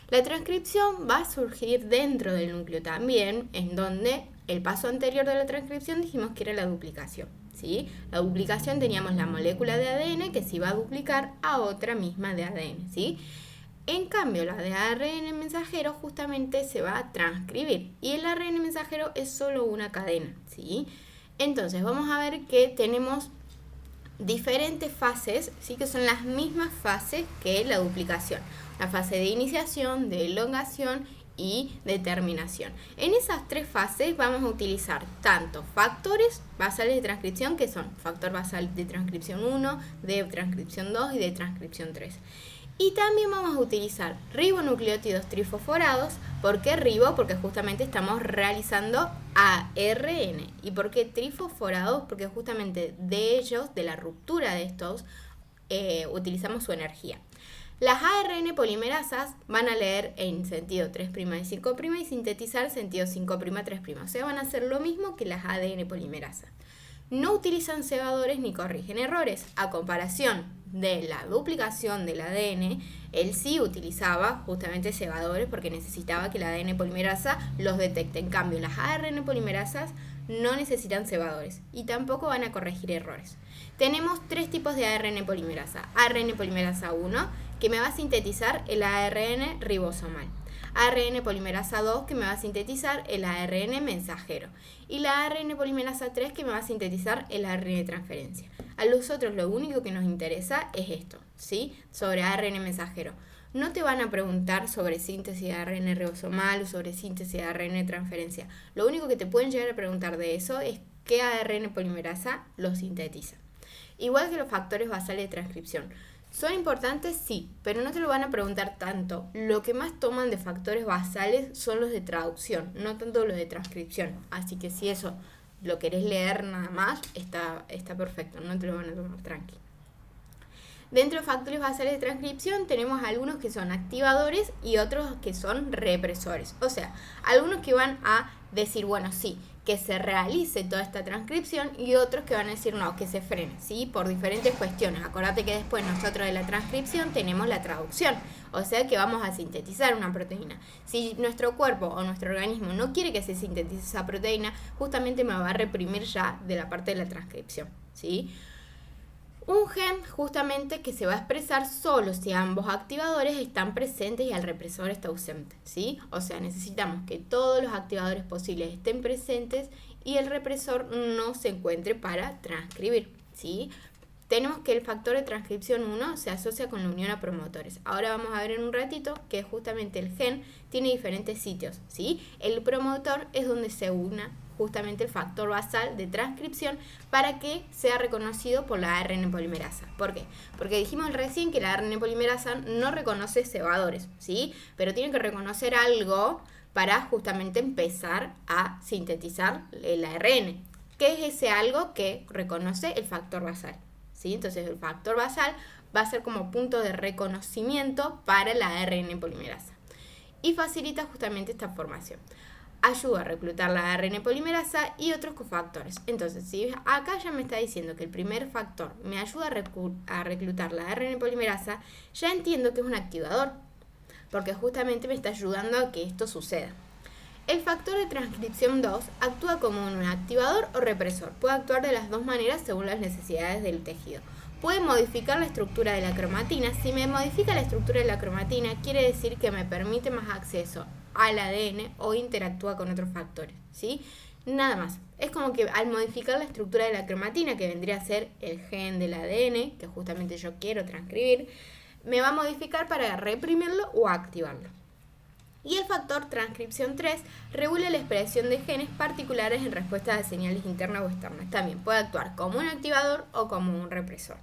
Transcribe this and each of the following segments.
La transcripción va a surgir dentro del núcleo también, en donde el paso anterior de la transcripción dijimos que era la duplicación, ¿sí? La duplicación teníamos la molécula de ADN que se iba a duplicar a otra misma de ADN, ¿sí? En cambio, la de ARN mensajero justamente se va a transcribir y el ARN mensajero es solo una cadena, ¿sí? Entonces, vamos a ver que tenemos diferentes fases, ¿sí? Que son las mismas fases que la duplicación. La fase de iniciación, de elongación y de terminación. En esas tres fases vamos a utilizar tanto factores basales de transcripción, que son factor basal de transcripción 1, de transcripción 2 y de transcripción 3. Y también vamos a utilizar ribonucleótidos trifosforados. ¿Por qué ribo? Porque justamente estamos realizando ARN. ¿Y por qué trifosforados? Porque justamente de ellos, de la ruptura de estos, utilizamos su energía. Las ARN polimerasas van a leer en sentido 3' y 5' y sintetizar sentido 5', 3'. O sea, van a hacer lo mismo que las ADN polimerasas. No utilizan cebadores ni corrigen errores. A comparación de la duplicación del ADN, él sí utilizaba justamente cebadores porque necesitaba que el ADN polimerasa los detecte. En cambio, las ARN polimerasas no necesitan cebadores y tampoco van a corregir errores. Tenemos tres tipos de ARN polimerasa. ARN polimerasa 1, que me va a sintetizar el ARN ribosomal. ARN polimerasa 2, que me va a sintetizar el ARN mensajero. Y la ARN polimerasa 3, que me va a sintetizar el ARN de transferencia. A nosotros lo único que nos interesa es esto, ¿sí? Sobre ARN mensajero. No te van a preguntar sobre síntesis de ARN ribosomal o sobre síntesis de ARN de transferencia. Lo único que te pueden llegar a preguntar de eso es qué ARN polimerasa lo sintetiza. Igual que los factores basales de transcripción. ¿Son importantes? Sí, pero no te lo van a preguntar tanto. Lo que más toman de factores basales son los de traducción, no tanto los de transcripción. Así que si eso lo querés leer nada más, está perfecto, no te lo van a tomar tranqui. Dentro de factores basales de transcripción tenemos algunos que son activadores y otros que son represores. O sea, algunos que van a decir, bueno, sí, que se realice toda esta transcripción y otros que van a decir, no, que se frene, ¿sí? Por diferentes cuestiones. Acordate que después nosotros de la transcripción tenemos la traducción, o sea que vamos a sintetizar una proteína. Si nuestro cuerpo o nuestro organismo no quiere que se sintetice esa proteína, justamente me va a reprimir ya de la parte de la transcripción, ¿sí? Un gen justamente que se va a expresar solo si ambos activadores están presentes y el represor está ausente, ¿sí? O sea, necesitamos que todos los activadores posibles estén presentes y el represor no se encuentre para transcribir, ¿sí? Tenemos que el factor de transcripción 1 se asocia con la unión a promotores. Ahora vamos a ver en un ratito que justamente el gen tiene diferentes sitios, ¿sí? El promotor es donde se una justamente el factor basal de transcripción para que sea reconocido por la ARN polimerasa. ¿Por qué? Porque dijimos recién que la ARN polimerasa no reconoce cebadores, ¿sí? Pero tiene que reconocer algo para justamente empezar a sintetizar el ARN. ¿Qué es ese algo que reconoce el factor basal? ¿Sí? Entonces el factor basal va a ser como punto de reconocimiento para la ARN polimerasa y facilita justamente esta formación. Ayuda a reclutar la ARN polimerasa y otros cofactores. Entonces, si acá ya me está diciendo que el primer factor me ayuda a reclutar la ARN polimerasa, ya entiendo que es un activador, porque justamente me está ayudando a que esto suceda. El factor de transcripción 2 actúa como un activador o represor. Puede actuar de las dos maneras según las necesidades del tejido. Puede modificar la estructura de la cromatina. Si me modifica la estructura de la cromatina, quiere decir que me permite más acceso al ADN o interactúa con otros factores, ¿sí? Nada más. Es como que al modificar la estructura de la cromatina, que vendría a ser el gen del ADN, que justamente yo quiero transcribir, me va a modificar para reprimirlo o activarlo. Y el factor transcripción 3 regula la expresión de genes particulares en respuesta a señales internas o externas. También puede actuar como un activador o como un represor.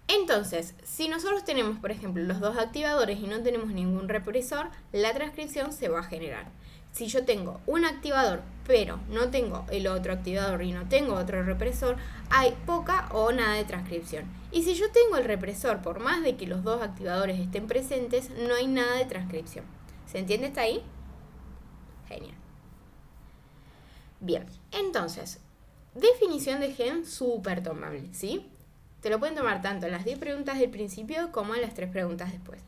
Entonces, si nosotros tenemos, por ejemplo, los dos activadores y no tenemos ningún represor, la transcripción se va a generar. Si yo tengo un activador, pero no tengo el otro activador y no tengo otro represor, hay poca o nada de transcripción. Y si yo tengo el represor, por más de que los dos activadores estén presentes, no hay nada de transcripción. ¿Se entiende hasta ahí? Genial. Bien, entonces, definición de gen súper tomable, ¿sí? Te lo pueden tomar tanto en las 10 preguntas del principio como en las 3 preguntas después.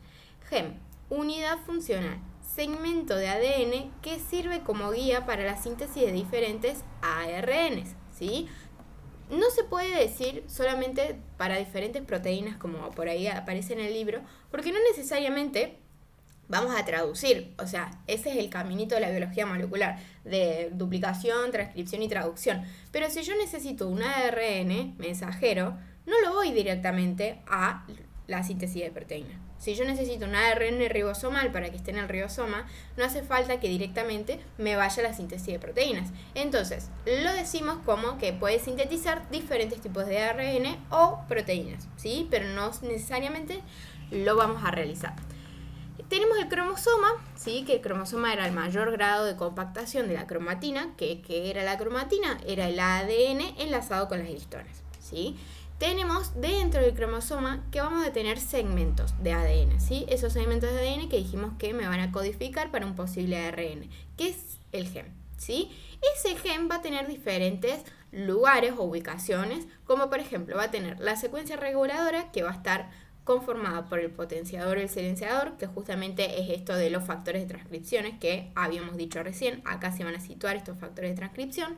Gen unidad funcional, segmento de ADN que sirve como guía para la síntesis de diferentes ARNs, ¿sí? No se puede decir solamente para diferentes proteínas como por ahí aparece en el libro, porque no necesariamente vamos a traducir, o sea, ese es el caminito de la biología molecular, de duplicación, transcripción y traducción. Pero si yo necesito un ARN mensajero, no lo voy directamente a la síntesis de proteína. Si yo necesito un ARN ribosomal para que esté en el ribosoma, no hace falta que directamente me vaya a la síntesis de proteínas. Entonces, lo decimos como que puede sintetizar diferentes tipos de ARN o proteínas, ¿sí? Pero no necesariamente lo vamos a realizar. Tenemos el cromosoma, ¿sí? Que el cromosoma era el mayor grado de compactación de la cromatina. ¿Qué era la cromatina? Era el ADN enlazado con las histonas, ¿sí? Tenemos dentro del cromosoma que vamos a tener segmentos de ADN, ¿sí? Esos segmentos de ADN que dijimos que me van a codificar para un posible ARN, que es el gen, ¿sí? Ese gen va a tener diferentes lugares o ubicaciones, como por ejemplo va a tener la secuencia reguladora que va a estar conformada por el potenciador y el silenciador, que justamente es esto de los factores de transcripciones que habíamos dicho recién. Acá se van a situar estos factores de transcripción.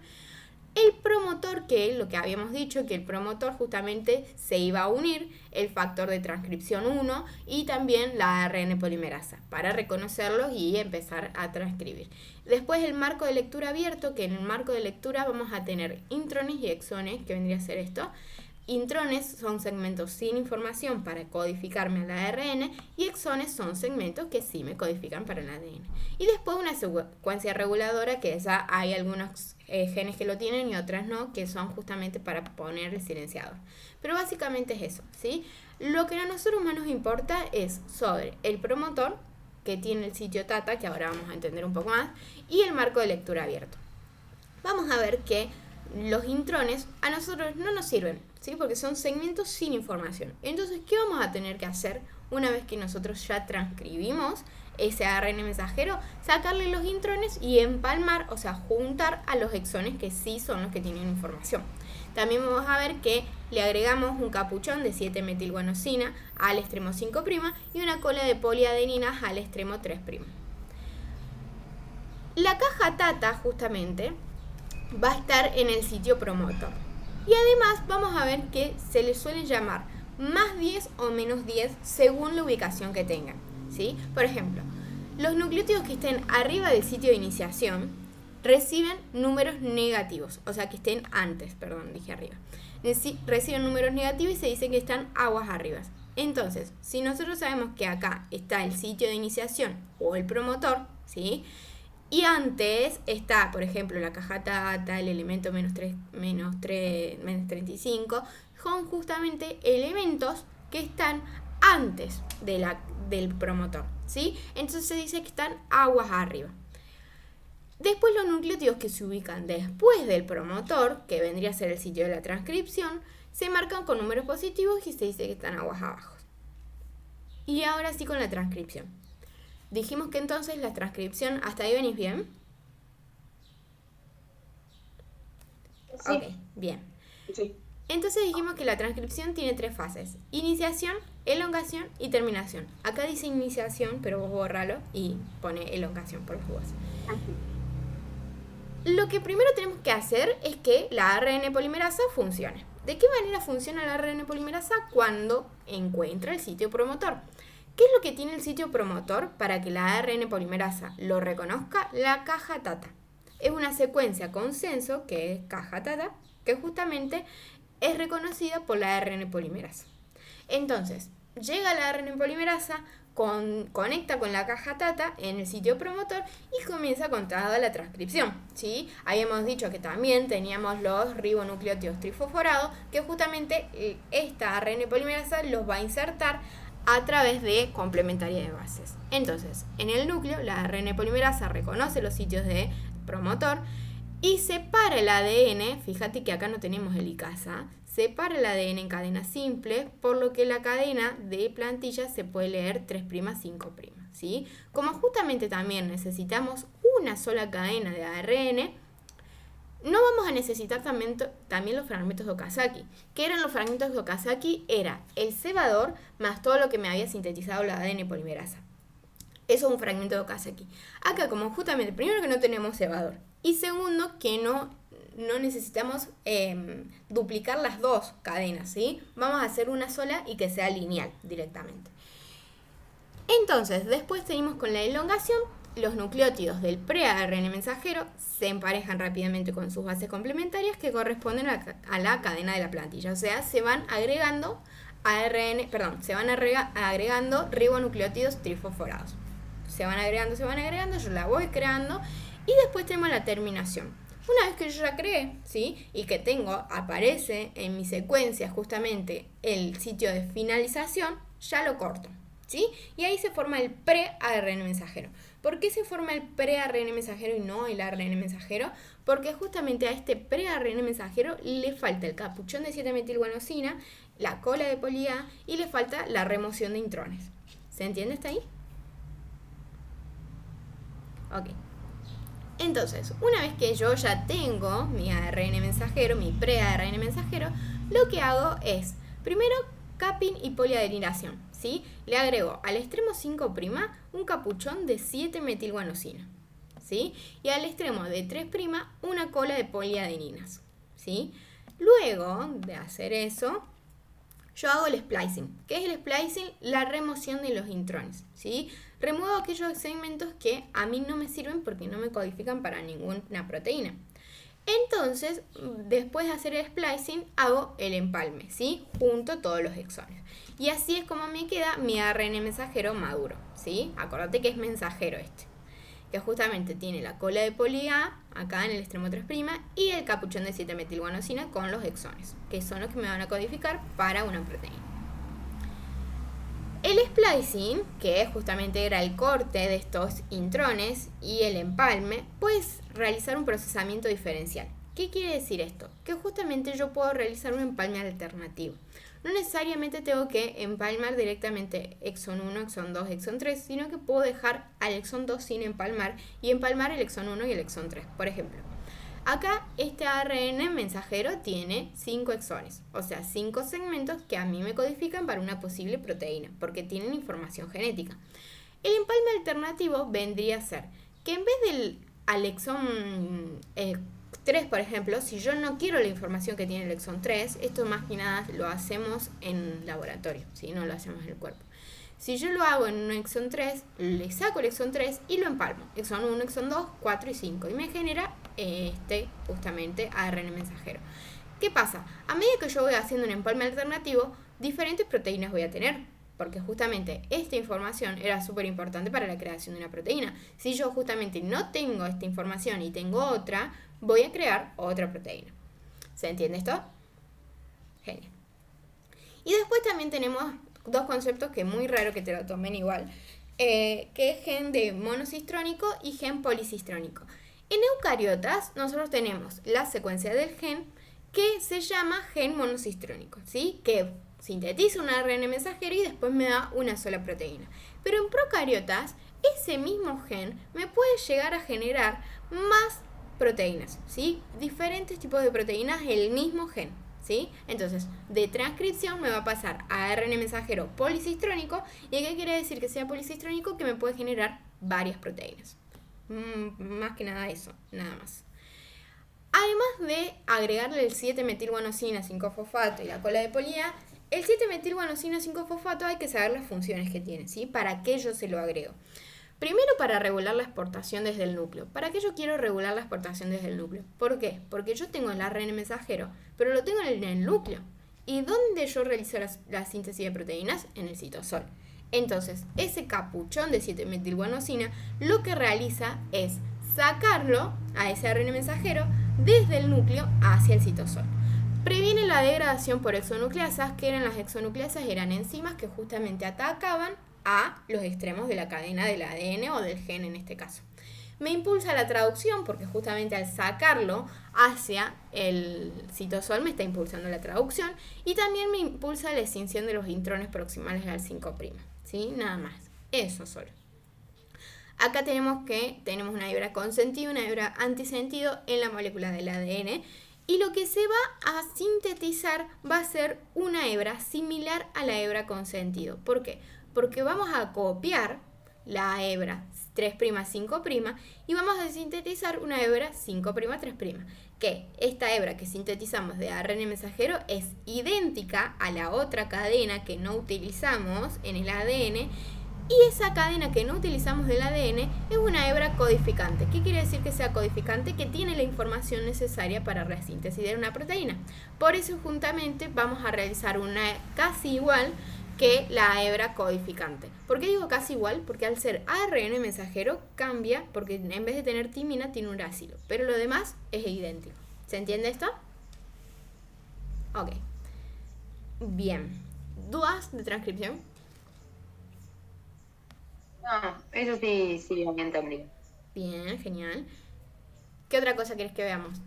El promotor, que es lo que habíamos dicho, que el promotor justamente se iba a unir el factor de transcripción 1 y también la ARN polimerasa para reconocerlos y empezar a transcribir. Después el marco de lectura abierto, que en el marco de lectura vamos a tener intrones y exones, que vendría a ser esto. Intrones son segmentos sin información para codificarme al ARN y exones son segmentos que sí me codifican para el ADN. Y después una secuencia reguladora, que ya hay algunos genes que lo tienen y otras no, que son justamente para poner el silenciador. Pero básicamente es eso, ¿sí? Lo que a nosotros más nos importa es sobre el promotor, que tiene el sitio TATA, que ahora vamos a entender un poco más, y el marco de lectura abierto. Vamos a ver que los intrones a nosotros no nos sirven, ¿sí? Porque son segmentos sin información. Entonces, ¿qué vamos a tener que hacer una vez que nosotros ya transcribimos ese ARN mensajero? Sacarle los intrones y empalmar, o sea, juntar a los exones que sí son los que tienen información. También vamos a ver que le agregamos un capuchón de 7-metilguanosina al extremo 5' y una cola de poliadeninas al extremo 3'. La caja TATA justamente va a estar en el sitio promotor. Y además vamos a ver que se le suele llamar más 10 o menos 10 según la ubicación que tengan, ¿sí? Por ejemplo, los nucleótidos que estén arriba del sitio de iniciación reciben números negativos, o sea que estén antes, perdón, dije arriba. Reciben números negativos y se dice que están aguas arriba. Entonces, si nosotros sabemos que acá está el sitio de iniciación o el promotor, ¿sí? Y antes está, por ejemplo, la caja TATA, el elemento menos 35, son justamente elementos que están antes del promotor, ¿sí? Entonces se dice que están aguas arriba. Después los nucleótidos que se ubican después del promotor, que vendría a ser el sitio de la transcripción, se marcan con números positivos y se dice que están aguas abajo. Y ahora sí con la transcripción. Dijimos que entonces la transcripción, ¿hasta ahí venís bien? Sí. Ok, bien. Sí. Entonces dijimos que la transcripción tiene 3 fases: iniciación, elongación y terminación. Acá dice iniciación, pero vos bórralo y pone elongación por las dudas. Lo que primero tenemos que hacer es que la ARN polimerasa funcione. ¿De qué manera funciona la ARN polimerasa? Cuando encuentra el sitio promotor. ¿Qué es lo que tiene el sitio promotor para que la ARN polimerasa lo reconozca? La caja TATA. Es una secuencia consenso, que es caja TATA, que justamente es reconocida por la ARN polimerasa. Entonces, llega la ARN polimerasa, conecta con la caja TATA en el sitio promotor y comienza con toda la transcripción, ¿sí? Habíamos dicho que también teníamos los ribonucleótidos trifosforados, que justamente esta ARN polimerasa los va a insertar a través de complementaria de bases. Entonces, en el núcleo, la ARN polimerasa reconoce los sitios de promotor y separa el ADN. Fíjate que acá no tenemos helicasa. Separa el ADN en cadenas simples, por lo que la cadena de plantilla se puede leer 3', 5', ¿sí? Como justamente también necesitamos una sola cadena de ARN, no vamos a necesitar también los fragmentos de Okazaki. ¿Qué eran los fragmentos de Okazaki? Era el cebador más todo lo que me había sintetizado la ADN polimerasa. Eso es un fragmento de Okazaki. Acá, como justamente, primero que no tenemos cebador. Y segundo, que no necesitamos duplicar las dos cadenas, ¿sí? Vamos a hacer una sola y que sea lineal directamente. Entonces, después seguimos con la elongación. Los nucleótidos del pre-ARN mensajero se emparejan rápidamente con sus bases complementarias que corresponden a la cadena de la plantilla. O sea, se van agregando agregando ribonucleótidos trifosforados. Se van agregando, yo la voy creando y después tenemos la terminación. Una vez que yo ya creé, ¿sí? Y que aparece en mi secuencia justamente el sitio de finalización, ya lo corto, ¿sí? Y ahí se forma el pre-ARN mensajero. ¿Por qué se forma el pre-ARN mensajero y no el ARN mensajero? Porque justamente a este pre-ARN mensajero le falta el capuchón de 7-metilguanosina, la cola de poli A y le falta la remoción de intrones. ¿Se entiende hasta ahí? Ok. Entonces, una vez que yo ya tengo mi ARN mensajero, mi pre-ARN mensajero, lo que hago es, primero, capping y poliadenylación, ¿sí? Le agrego al extremo 5' un capuchón de 7-metilguanosina, ¿sí? Y al extremo de 3' una cola de poliadeninas, ¿sí? Luego de hacer eso, yo hago el splicing. ¿Qué es el splicing? La remoción de los intrones, ¿sí? Remuevo aquellos segmentos que a mí no me sirven porque no me codifican para ninguna proteína. Entonces, después de hacer el splicing, hago el empalme, ¿sí? Junto todos los exones. Y así es como me queda mi ARN mensajero maduro, ¿sí? Acordate que es mensajero que justamente tiene la cola de poli A, acá en el extremo 3' y el capuchón de 7-metilguanosina con los exones, que son los que me van a codificar para una proteína. El splicing, que justamente era el corte de estos intrones, y el empalme, puedes realizar un procesamiento diferencial. ¿Qué quiere decir esto? Que justamente yo puedo realizar un empalme alternativo. No necesariamente tengo que empalmar directamente exón 1, exón 2, exón 3, sino que puedo dejar al exón 2 sin empalmar y empalmar el exón 1 y el exón 3, por ejemplo. Acá este ARN mensajero tiene 5 exones, o sea, 5 segmentos que a mí me codifican para una posible proteína, porque tienen información genética. El empalme alternativo vendría a ser que en vez del al exón 3, por ejemplo, si yo no quiero la información que tiene el exón 3, esto más que nada lo hacemos en laboratorio, ¿sí? No lo hacemos en el cuerpo. Si yo lo hago en un exón 3, le saco el exón 3 y lo empalmo. Exón 1, exón 2, 4 y 5. Y me genera justamente ARN mensajero. ¿Qué pasa? A medida que yo voy haciendo un empalme alternativo, diferentes proteínas voy a tener. Porque justamente esta información era súper importante para la creación de una proteína. Si yo justamente no tengo esta información y tengo otra, voy a crear otra proteína. ¿Se entiende esto? Genial. Y después también tenemos dos conceptos que es muy raro que te lo tomen igual, que es gen de monocistrónico y gen policistrónico. En eucariotas nosotros tenemos la secuencia del gen que se llama gen monocistrónico, ¿sí? Que sintetiza un ARN mensajero y después me da una sola proteína. Pero en procariotas ese mismo gen me puede llegar a generar más proteínas, ¿sí? Diferentes tipos de proteínas, el mismo gen, ¿sí? Entonces, de transcripción me va a pasar a ARN mensajero policistrónico. ¿Y qué quiere decir que sea policistrónico? Que me puede generar varias proteínas. Más que nada eso, nada más. Además de agregarle el 7-metilguanosina 5-fosfato y la cola de poli A, el 7-metilguanosina 5-fosfato hay que saber las funciones que tiene, ¿sí? ¿Para qué yo se lo agrego? Primero, para regular la exportación desde el núcleo. ¿Para qué yo quiero regular la exportación desde el núcleo? ¿Por qué? Porque yo tengo el ARN mensajero, pero lo tengo en el núcleo. ¿Y dónde yo realizo la síntesis de proteínas? En el citosol. Entonces, ese capuchón de 7-metilguanosina lo que realiza es sacarlo a ese ARN mensajero desde el núcleo hacia el citosol. Previene la degradación por exonucleasas, que eran las exonucleasas, eran enzimas que justamente atacaban a los extremos de la cadena del ADN o del gen en este caso. Me impulsa la traduc'ción porque justamente al sacarlo hacia el citosol me está impulsando la traducción, y también me impulsa la extinción de los intrones proximales al 5', ¿sí? Nada más, eso solo. Acá tenemos una hebra con sentido, una hebra antisentido en la molécula del ADN, y lo que se va a sintetizar va a ser una hebra similar a la hebra con sentido. ¿Por qué? Porque vamos a copiar la hebra 3', 5', y vamos a sintetizar una hebra 5', 3', que esta hebra que sintetizamos de ARN mensajero es idéntica a la otra cadena que no utilizamos en el ADN, y esa cadena que no utilizamos del ADN es una hebra codificante. ¿Qué quiere decir que sea codificante? Que tiene la información necesaria para la síntesis de una proteína. Por eso juntamente vamos a realizar una casi igual que la hebra codificante. ¿Por qué digo casi igual? Porque al ser ARN mensajero cambia, porque en vez de tener timina tiene uracilo, pero lo demás es idéntico. ¿Se entiende esto? Ok. Bien. ¿Dudas de transcripción? No, eso sí, bien entendido. Bien, genial. ¿Qué otra cosa quieres que veamos?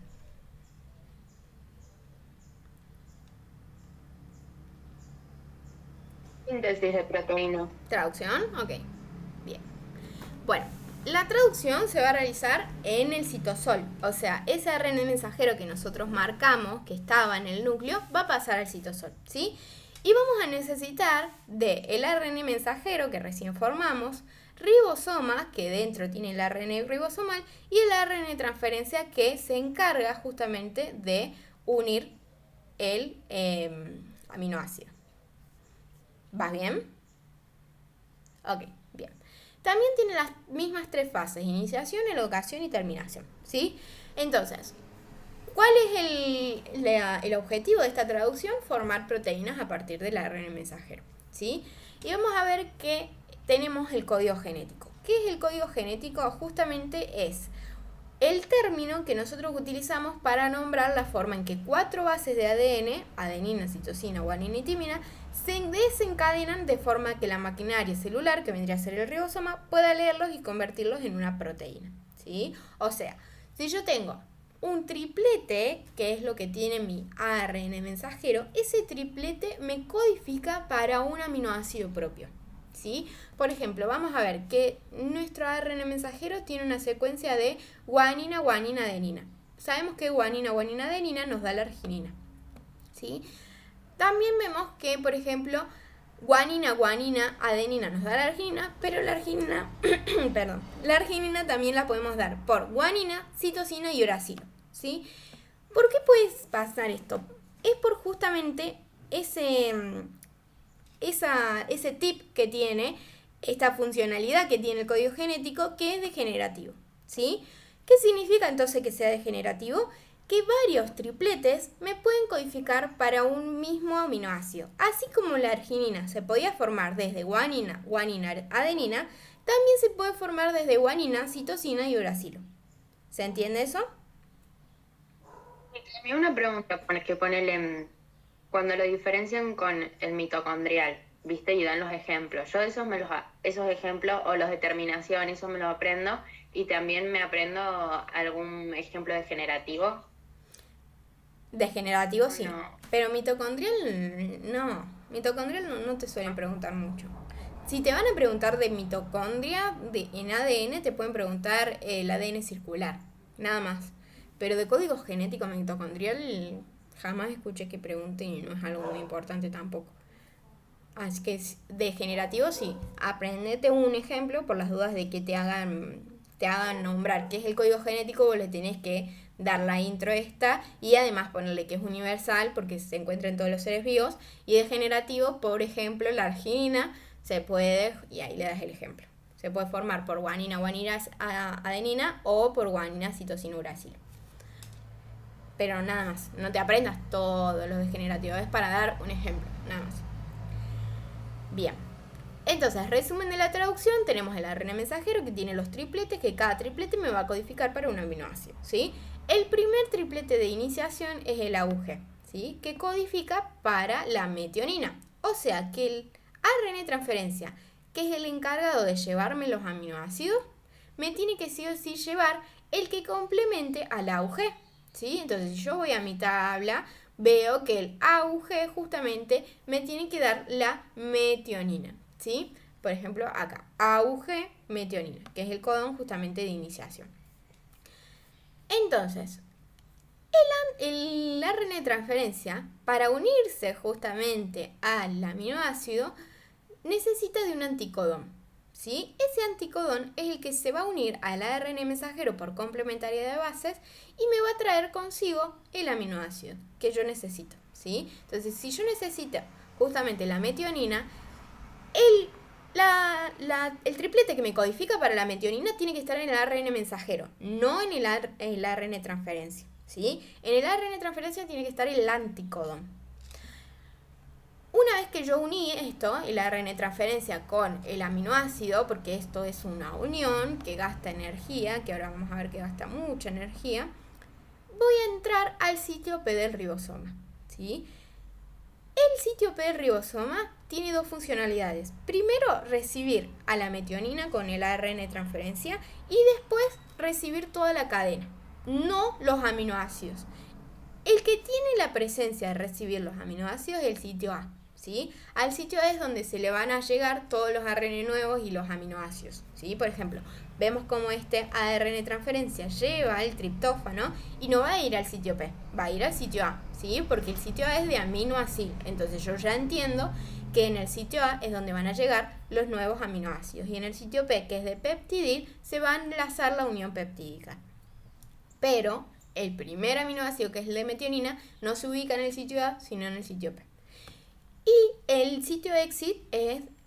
Síntesis de proteína. ¿Traducción? Ok. Bien. Bueno, la traducción se va a realizar en el citosol. O sea, ese ARN mensajero que nosotros marcamos, que estaba en el núcleo, va a pasar al citosol, ¿sí? Y vamos a necesitar del ARN mensajero que recién formamos, ribosoma, que dentro tiene el ARN ribosomal, y el ARN transferencia que se encarga justamente de unir el aminoácido. ¿Va bien? Ok, bien. También tiene las mismas 3 fases: iniciación, elocación y terminación, ¿sí? Entonces, ¿cuál es el objetivo de esta traducción? Formar proteínas a partir del ARN mensajero, ¿sí? Y vamos a ver que tenemos el código genético. ¿Qué es el código genético? Justamente es el término que nosotros utilizamos para nombrar la forma en que 4 bases de ADN, adenina, citosina, guanina y timina, se desencadenan de forma que la maquinaria celular, que vendría a ser el ribosoma, pueda leerlos y convertirlos en una proteína, ¿sí? O sea, si yo tengo un triplete, que es lo que tiene mi ARN mensajero, ese triplete me codifica para un aminoácido propio, ¿sí? Por ejemplo, vamos a ver que nuestro ARN mensajero tiene una secuencia de guanina, guanina, adenina. Sabemos que guanina, guanina, adenina nos da la arginina, ¿sí? También vemos que, por ejemplo, guanina, guanina, adenina nos da la arginina, pero la arginina, perdón, la arginina también la podemos dar por guanina, citosina y uracilo, ¿sí? ¿Por qué puede pasar esto? Es por justamente ese tip que tiene, esta funcionalidad que tiene el código genético, que es degenerativo, ¿sí? ¿Qué significa entonces que sea degenerativo? Que varios tripletes me pueden codificar para un mismo aminoácido. Así como la arginina se podía formar desde guanina, guanina, adenina, también se puede formar desde guanina, citosina y uracilo. ¿Se entiende eso? Y una pregunta, que ponele, cuando lo diferencian con el mitocondrial, ¿viste? Y dan los ejemplos. Yo esos ejemplos o los de terminación, eso me los aprendo, y también me aprendo algún ejemplo degenerativo. Degenerativo sí, No. pero mitocondrial no. Mitocondrial no te suelen preguntar mucho. Si te van a preguntar de mitocondria en ADN, te pueden preguntar el ADN circular, nada más. Pero de código genético mitocondrial jamás escuché que pregunten y no es algo muy importante tampoco. Así que degenerativo sí, aprendete un ejemplo por las dudas de que te hagan nombrar qué es el código genético. Vos le tenés que dar la intro esta y además ponerle que es universal porque se encuentra en todos los seres vivos. Y degenerativo, por ejemplo, la arginina se puede, y ahí le das el ejemplo, se puede formar por guanina, guanina, adenina o por guanina, citosina, uracilo. Pero nada más, no te aprendas todos los degenerativos, es para dar un ejemplo, nada más. Bien, entonces, resumen de la traducción, tenemos el ARN mensajero que tiene los tripletes, que cada triplete me va a codificar para un aminoácido, ¿sí? El primer triplete de iniciación es el AUG, ¿sí? Que codifica para la metionina. O sea que el ARN transferencia, que es el encargado de llevarme los aminoácidos, me tiene que sí o sí llevar el que complemente al AUG, ¿sí? Entonces, si yo voy a mi tabla, veo que el AUG justamente me tiene que dar la metionina, ¿sí? Por ejemplo, acá, AUG, metionina, que es el codón justamente de iniciación. Entonces, el ARN de transferencia, para unirse justamente al aminoácido, necesita de un anticodón, ¿sí? Ese anticodón es el que se va a unir al ARN mensajero por complementariedad de bases y me va a traer consigo el aminoácido que yo necesito, ¿sí? Entonces, si yo necesito justamente la metionina, el triplete que me codifica para la metionina tiene que estar en el ARN mensajero, no en el ARN transferencia, ¿sí? En el ARN transferencia tiene que estar el anticodón. Una vez que yo uní esto, el ARN transferencia con el aminoácido, porque esto es una unión que gasta energía, que ahora vamos a ver que gasta mucha energía, voy a entrar al sitio P del ribosoma, ¿sí? El sitio P del ribosoma tiene dos funcionalidades. Primero, recibir a la metionina con el ARN transferencia y después recibir toda la cadena, no los aminoácidos. El que tiene la presencia de recibir los aminoácidos es el sitio A, ¿sí? Al sitio A es donde se le van a llegar todos los ARN nuevos y los aminoácidos, ¿sí? Por ejemplo, vemos como este ARN transferencia lleva el triptófano y no va a ir al sitio P, va a ir al sitio A, ¿sí? Porque el sitio A es de aminoácido. Entonces yo ya entiendo que en el sitio A es donde van a llegar los nuevos aminoácidos y en el sitio P, que es de peptidil, se va a enlazar la unión peptídica. Pero el primer aminoácido, que es el de metionina, no se ubica en el sitio A, sino en el sitio P. Y el sitio exit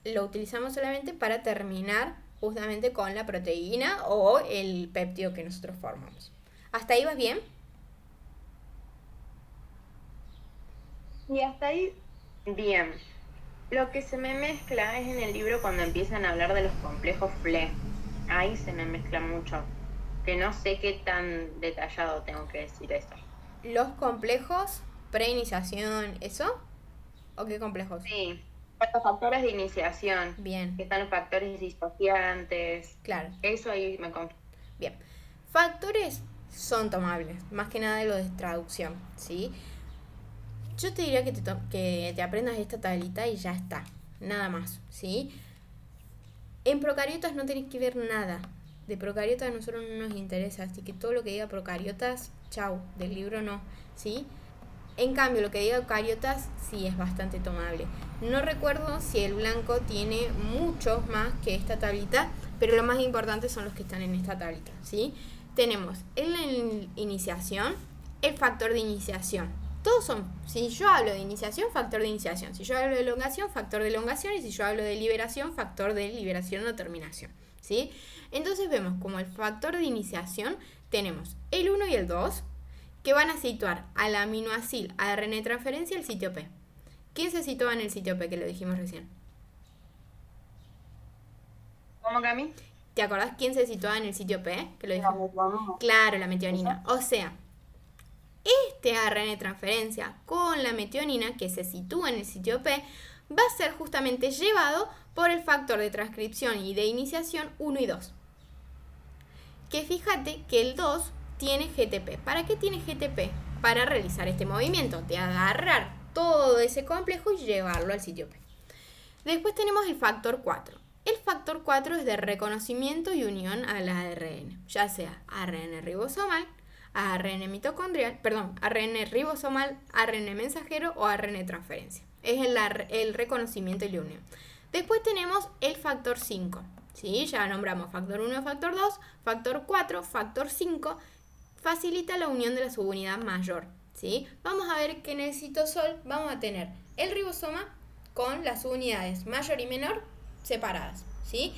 lo utilizamos solamente para terminar justamente con la proteína o el péptido que nosotros formamos. ¿Hasta ahí vas bien? Y hasta ahí, bien. Lo que se me mezcla es en el libro cuando empiezan a hablar de los complejos FLE. Ahí se me mezcla mucho. Que no sé qué tan detallado tengo que decir eso. ¿Los complejos preiniciación, eso? ¿O qué complejos? Sí, los factores de iniciación. Bien. Que están los factores disociantes. Claro. Eso ahí me confundo. Bien. Factores son tomables, más que nada de lo de traducción, ¿sí? Yo te diría que te aprendas esta tablita y ya está, nada más, ¿sí? En procariotas no tenés que ver nada. De procariotas a nosotros no nos interesa, así que todo lo que diga procariotas, chau, del libro no, ¿sí? En cambio, lo que diga eucariotas sí es bastante tomable. No recuerdo si el blanco tiene muchos más que esta tablita, pero lo más importante son los que están en esta tablita, ¿sí? Tenemos en la iniciación el factor de iniciación. Todos son, si yo hablo de iniciación, factor de iniciación. Si yo hablo de elongación, factor de elongación. Y si yo hablo de liberación, factor de liberación o terminación, ¿sí? Entonces vemos como el factor de iniciación tenemos el 1 y el 2, que van a situar al aminoacil ARN transferencia el sitio P. ¿Quién se sitúa en el sitio P, que lo dijimos recién? ¿Cómo, Cami? ¿Te acordás quién se sitúa en el sitio P? Que lo dijimos. Claro, la metionina. O sea, este ARN transferencia con la metionina que se sitúa en el sitio P va a ser justamente llevado por el factor de transcripción y de iniciación 1 y 2. Que fíjate que el 2 tiene GTP. ¿Para qué tiene GTP? Para realizar este movimiento de agarrar todo ese complejo y llevarlo al sitio P. Después tenemos el factor 4. El factor 4 es de reconocimiento y unión al ARN, ya sea ARN ribosomal, ARN mitocondrial, ARN ribosomal, ARN mensajero o ARN transferencia. Es el reconocimiento y la unión. Después tenemos el factor 5. ¿Sí? Ya nombramos factor 1, factor 2, factor 4, factor 5. Facilita la unión de la subunidad mayor, ¿sí? Vamos a ver que en el citosol vamos a tener el ribosoma con las subunidades mayor y menor separadas, ¿sí?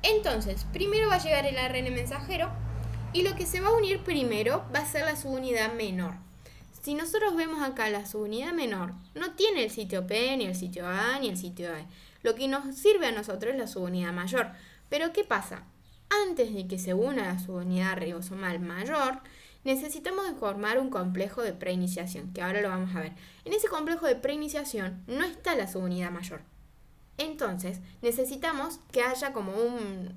Entonces, primero va a llegar el ARN mensajero y lo que se va a unir primero va a ser la subunidad menor. Si nosotros vemos acá la subunidad menor, no tiene el sitio P, ni el sitio A, ni el sitio E. Lo que nos sirve a nosotros es la subunidad mayor. Pero ¿qué pasa? Antes de que se una la subunidad ribosomal mayor, necesitamos formar un complejo de preiniciación, que ahora lo vamos a ver. En ese complejo de preiniciación no está la subunidad mayor. Entonces, necesitamos que haya como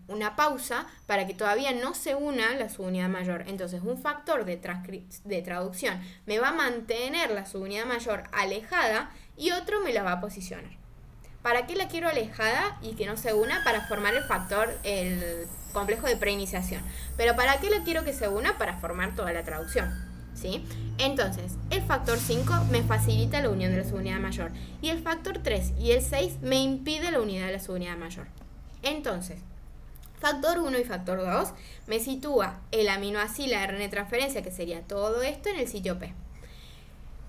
una pausa para que todavía no se una la subunidad mayor. Entonces, un factor de traducción me va a mantener la subunidad mayor alejada y otro me la va a posicionar. ¿Para qué la quiero alejada y que no se una? Para formar el complejo de preiniciación. Pero ¿para qué la quiero que se una? Para formar toda la traducción, ¿sí? Entonces, el factor 5 me facilita la unión de la subunidad mayor. Y el factor 3 y el 6 me impide la unidad de la subunidad mayor. Entonces, Factor 1 y factor 2 me sitúa el aminoácido ARN de transferencia, que sería todo esto, en el sitio P.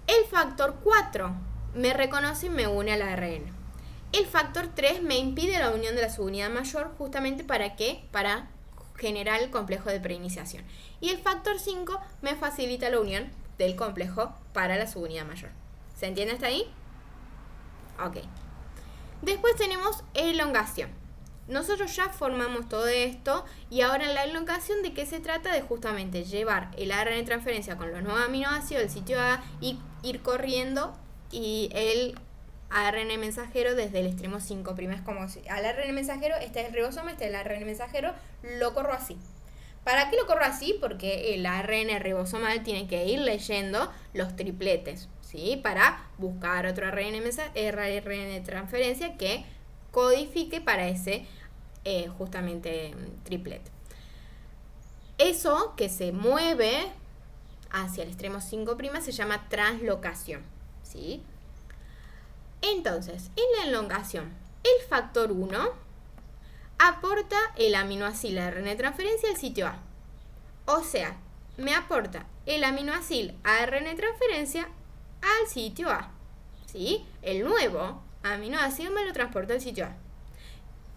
El factor 4 me reconoce y me une al ARN. El factor 3 me impide la unión de la subunidad mayor, justamente ¿para qué? Para generar el complejo de preiniciación. Y el factor 5 me facilita la unión del complejo para la subunidad mayor. ¿Se entiende hasta ahí? Ok. Después tenemos elongación. Nosotros ya formamos todo esto y ahora la elongación, ¿de qué se trata? De justamente llevar el ARN de transferencia con los nuevos aminoácidos del sitio A y ir corriendo y el ARN mensajero desde el extremo 5'. Es como si al ARN mensajero, este es el ribosoma, este es el ARN mensajero, lo corro así. ¿Para qué lo corro así? Porque el ARN ribosomal tiene que ir leyendo los tripletes, ¿sí? Para buscar otro ARN de transferencia que codifique para ese justamente triplet. Eso que se mueve hacia el extremo 5' se llama translocación, ¿sí? Entonces, en la elongación, el factor 1 aporta el aminoácido ARN de transferencia al sitio A. O sea, me aporta el aminoácido ARN de transferencia al sitio A, ¿sí? El nuevo aminoácido me lo transporta al sitio A.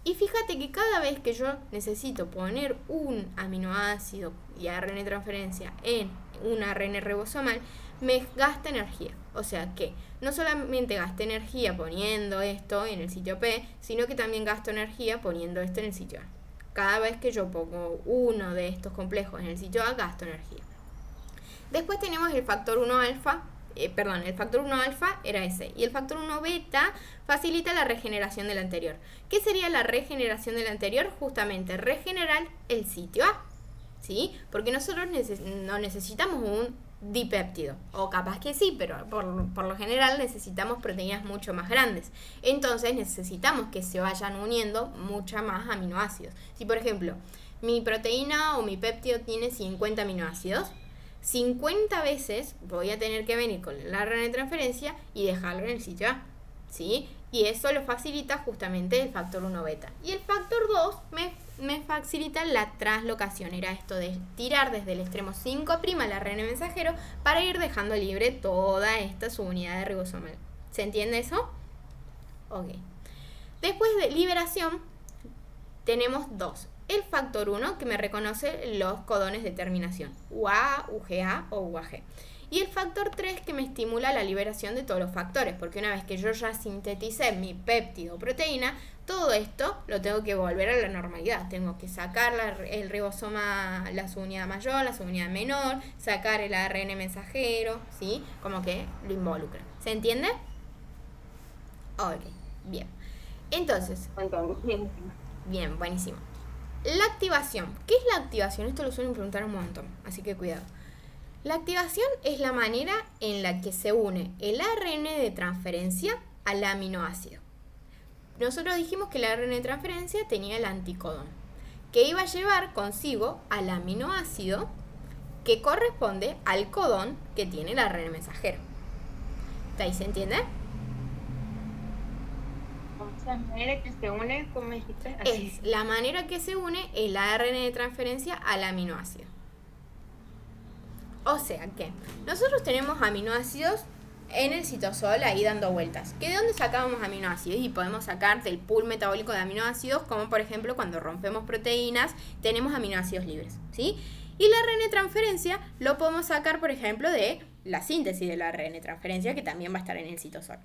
Y fíjate que cada vez que yo necesito poner un aminoácido y ARN de transferencia en un ARN ribosomal, me gasta energía. O sea que no solamente gasté energía poniendo esto en el sitio P, sino que también gasto energía poniendo esto en el sitio A. Cada vez que yo pongo uno de estos complejos en el sitio A, gasto energía. Después tenemos el factor 1 alfa. El factor 1 alfa era ese. Y el factor 1 beta facilita la regeneración del anterior. ¿Qué sería la regeneración del anterior? Justamente regenerar el sitio A, ¿sí? Porque nosotros no necesitamos un dipéptido. O capaz que sí, pero por lo general necesitamos proteínas mucho más grandes. Entonces necesitamos que se vayan uniendo mucha más aminoácidos. Si por ejemplo mi proteína o mi péptido tiene 50 aminoácidos, 50 veces voy a tener que venir con el ARN de transferencia y dejarlo en el sitio A, ¿sí? Y eso lo facilita justamente el factor 1 beta. Y el factor 2 me facilita la translocación. Era esto de tirar desde el extremo 5' al ARN mensajero para ir dejando libre toda esta subunidad de ribosomal. ¿Se entiende eso? Ok. Después de liberación tenemos dos. El factor 1 que me reconoce los codones de terminación, UA, UGA o UAG. Y el factor 3 que me estimula la liberación de todos los factores, porque una vez que yo ya sinteticé mi péptido o proteína, todo esto lo tengo que volver a la normalidad. Tengo que sacar el ribosoma, la subunidad mayor, la subunidad menor, sacar el ARN mensajero, ¿sí? Como que lo involucra. ¿Se entiende? Ok, bien. Entonces, bien, buenísimo. La activación. ¿Qué es la activación? Esto lo suelen preguntar un montón, así que cuidado. La activación es la manera en la que se une el ARN de transferencia al aminoácido. Nosotros dijimos que el ARN de transferencia tenía el anticodón, que iba a llevar consigo al aminoácido que corresponde al codón que tiene el ARN mensajero. ¿Ahí se entiende? La manera que se une, ¿cómo dijiste? Así. Es la manera que se une el ARN de transferencia al aminoácido. O sea que nosotros tenemos aminoácidos en el citosol ahí dando vueltas. ¿Que de dónde sacamos aminoácidos? Y podemos sacar del pool metabólico de aminoácidos, como por ejemplo cuando rompemos proteínas, tenemos aminoácidos libres, ¿sí? Y el ARN de transferencia lo podemos sacar, por ejemplo, de la síntesis del ARN de transferencia, que también va a estar en el citosol.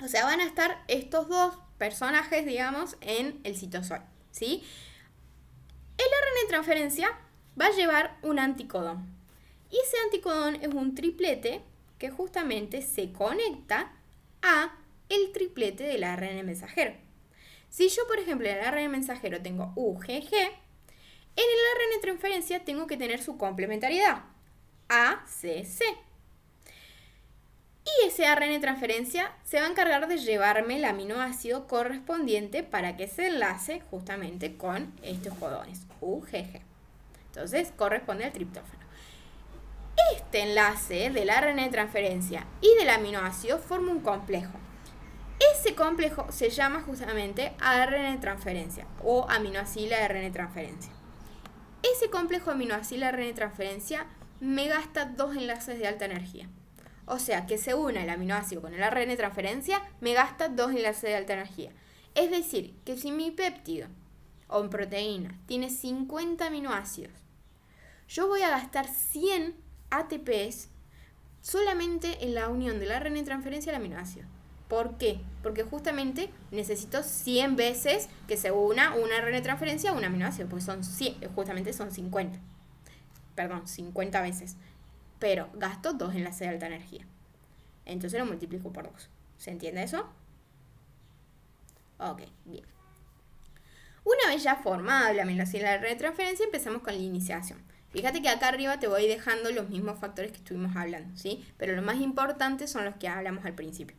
O sea, van a estar estos dos personajes, digamos, en el citosol, ¿sí? El ARN de transferencia va a llevar un anticodón. Y ese anticodón es un triplete que justamente se conecta a el triplete del ARN mensajero. Si yo, por ejemplo, en el ARN mensajero tengo UGG, en el ARN de transferencia tengo que tener su complementariedad, ACC. Y ese ARN de transferencia se va a encargar de llevarme el aminoácido correspondiente para que se enlace justamente con estos codones, UGG. Entonces, corresponde al triptófano. Este enlace del ARN de transferencia y del aminoácido forma un complejo. Ese complejo se llama justamente ARN transferencia o aminoácido ARN transferencia. Ese complejo aminoácido ARN transferencia me gasta 2 enlaces de alta energía. O sea, que se una el aminoácido con el ARN transferencia, me gasta 2 enlaces de alta energía. Es decir, que si mi péptido o proteína tiene 50 aminoácidos, yo voy a gastar 100 ATPs solamente en la unión del ARN transferencia al aminoácido. ¿Por qué? Porque justamente necesito 100 veces que se una un ARN transferencia a un aminoácido, porque justamente son 50. Perdón, 50 veces. Pero gasto 2 enlaces de alta energía. Entonces lo multiplico por 2. ¿Se entiende eso? Ok, bien. Una vez ya formado la aminoácido de transferencia, empezamos con la iniciación. Fíjate que acá arriba te voy dejando los mismos factores que estuvimos hablando, ¿sí? Pero los más importantes son los que hablamos al principio.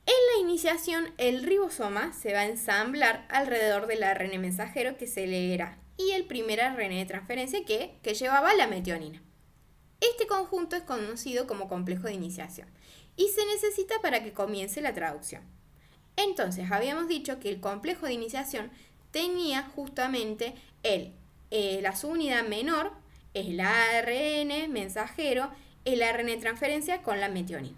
En la iniciación, el ribosoma se va a ensamblar alrededor del ARN mensajero que se leerá y el primer ARN de transferencia que llevaba la metionina. Este conjunto es conocido como complejo de iniciación y se necesita para que comience la traducción. Entonces, habíamos dicho que el complejo de iniciación tenía justamente la subunidad menor, el ARN mensajero, el ARN de transferencia con la metionina.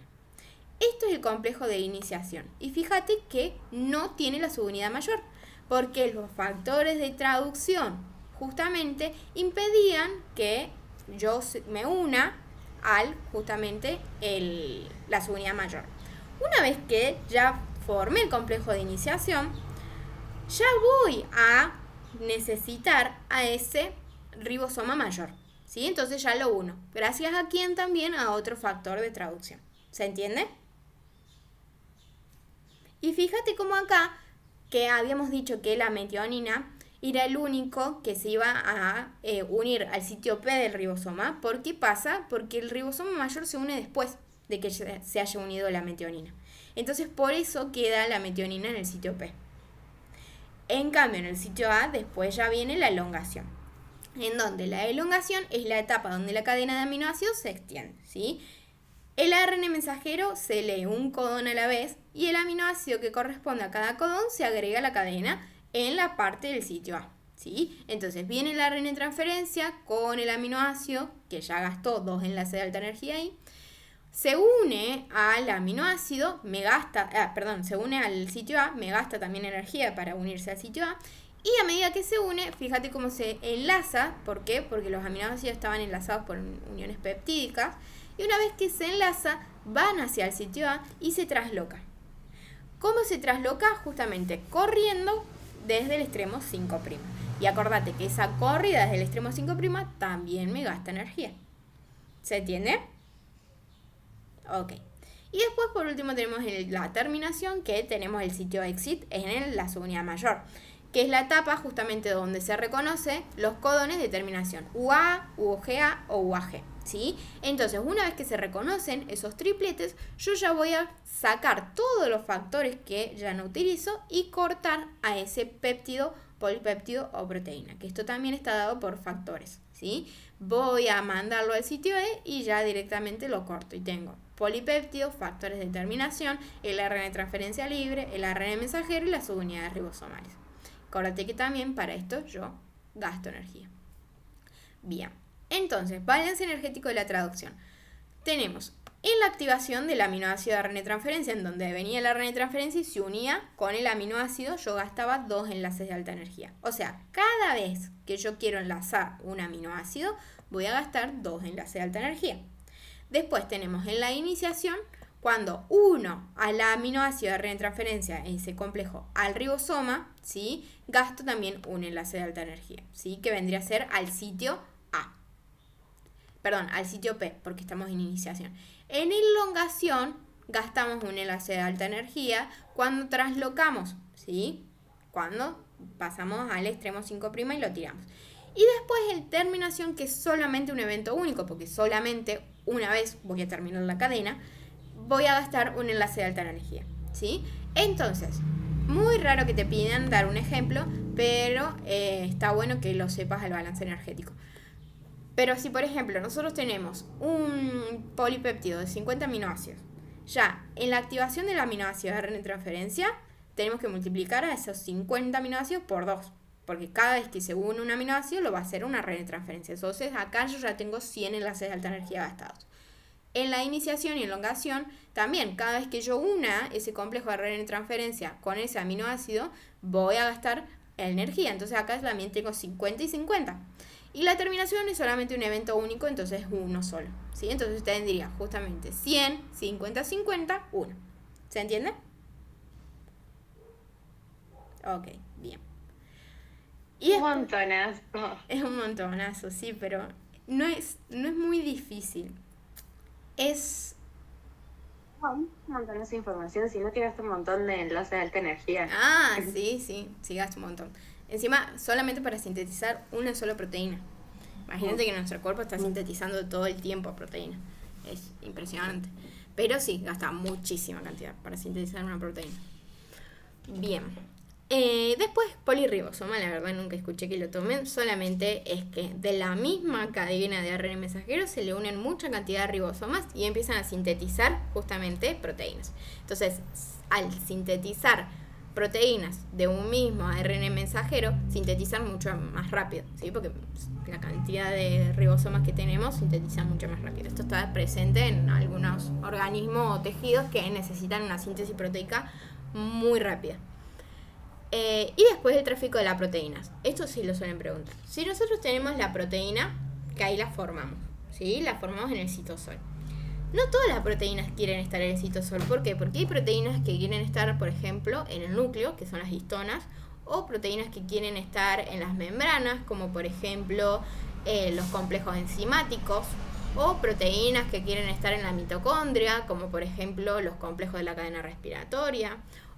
Esto es el complejo de iniciación. Y fíjate que no tiene la subunidad mayor, porque los factores de traducción justamente impedían que yo me una al justamente la subunidad mayor. Una vez que ya formé el complejo de iniciación, ya voy a necesitar a ese ribosoma mayor, ¿sí? Entonces ya lo uno. Gracias a quien también a otro factor de traducción. ¿Se entiende? Y fíjate cómo acá, que habíamos dicho que la metionina era el único que se iba a unir al sitio P del ribosoma. ¿Por qué pasa? Porque el ribosoma mayor se une después de que se haya unido la metionina. Entonces por eso queda la metionina en el sitio P. En cambio, en el sitio A después ya viene la elongación, en donde la elongación es la etapa donde la cadena de aminoácidos se extiende, ¿sí? El ARN mensajero se lee un codón a la vez y el aminoácido que corresponde a cada codón se agrega a la cadena en la parte del sitio A, ¿sí? Entonces viene el ARN en transferencia con el aminoácido que ya gastó 2 enlaces de alta energía ahí, se une al aminoácido, se une al sitio A, me gasta también energía para unirse al sitio A, y a medida que se une, fíjate cómo se enlaza. ¿Por qué? Porque los aminoácidos estaban enlazados por uniones peptídicas, y una vez que se enlaza, van hacia el sitio A y se trasloca. ¿Cómo se trasloca? Justamente corriendo desde el extremo 5'. Y acordate que esa corrida desde el extremo 5' también me gasta energía. ¿Se entiende? Ok. Y después, por último, tenemos la terminación, que tenemos el sitio exit en la subunidad mayor, que es la etapa justamente donde se reconoce los codones de terminación UA, UGA o UAG, ¿sí? Entonces, una vez que se reconocen esos tripletes, yo ya voy a sacar todos los factores que ya no utilizo y cortar a ese péptido, polipéptido o proteína, que esto también está dado por factores, ¿sí? Voy a mandarlo al sitio E y ya directamente lo corto y tengo polipéptidos, factores de terminación, el ARN de transferencia libre, el ARN mensajero y las subunidades ribosomales. Acuérdate que también para esto yo gasto energía. Bien, entonces, balance energético de la traducción. Tenemos en la activación del aminoácido de ARN de transferencia, en donde venía el ARN de transferencia y se unía con el aminoácido, yo gastaba 2 enlaces de alta energía. O sea, cada vez que yo quiero enlazar un aminoácido, voy a gastar 2 enlaces de alta energía. Después tenemos en la iniciación, cuando uno al aminoácido de ARN de transferencia, ese complejo, al ribosoma, ¿sí? Gasto también un enlace de alta energía, ¿sí? Que vendría a ser al sitio A. Perdón, al sitio P, porque estamos en iniciación. En elongación gastamos un enlace de alta energía cuando traslocamos, ¿sí? Cuando pasamos al extremo 5' y lo tiramos. Y después en terminación, que es solamente un evento único, porque solamente una vez voy a terminar la cadena, voy a gastar un enlace de alta energía, ¿sí? Entonces, muy raro que te pidan dar un ejemplo, pero está bueno que lo sepas al balance energético. Pero si, por ejemplo, nosotros tenemos un polipéptido de 50 aminoácidos Ya, en la activación del aminoácido de ARN transferencia, tenemos que multiplicar a esos 50 aminoácidos por 2. Porque cada vez que se une un aminoácido lo va a hacer una ARN transferencia. Entonces acá yo ya tengo 100 enlaces de alta energía gastados. En la iniciación y elongación, también cada vez que yo una ese complejo de ARN transferencia con ese aminoácido, voy a gastar energía. Entonces acá también tengo 50 y 50. Y la terminación es solamente un evento único, entonces uno solo, ¿sí? Entonces usted tendría justamente 100, 50, 50, 1. ¿Se entiende? Ok, bien. Y un montonazo. Es un montonazo, sí, pero no es muy difícil. Es... Un montonazo de información, si no te gastas un montón de enlaces de alta energía. Ah, sí, gasta un montón. Encima, solamente para sintetizar una sola proteína. Imagínate que nuestro cuerpo está sintetizando todo el tiempo proteína. Es impresionante. Pero sí, gasta muchísima cantidad para sintetizar una proteína. Bien. Después, polirribosoma, la verdad nunca escuché que lo tomen. Solamente es que de la misma cadena de ARN mensajero se le unen mucha cantidad de ribosomas y empiezan a sintetizar justamente proteínas. Entonces, al sintetizar proteínas de un mismo ARN mensajero, sintetizan mucho más rápido, ¿sí? Porque la cantidad de ribosomas que tenemos sintetizan mucho más rápido. Esto está presente en algunos organismos o tejidos que necesitan una síntesis proteica muy rápida. Y después el tráfico de las proteínas. Esto sí lo suelen preguntar. Si nosotros tenemos la proteína, que ahí la formamos, ¿sí? La formamos en el citosol. No todas las proteínas quieren estar en el citosol. ¿Por qué? Porque hay proteínas que quieren estar, por ejemplo, en el núcleo, que son las histonas, o proteínas que quieren estar en las membranas, como por ejemplo los complejos enzimáticos, o proteínas que quieren estar en la mitocondria, como por ejemplo los complejos de la cadena respiratoria,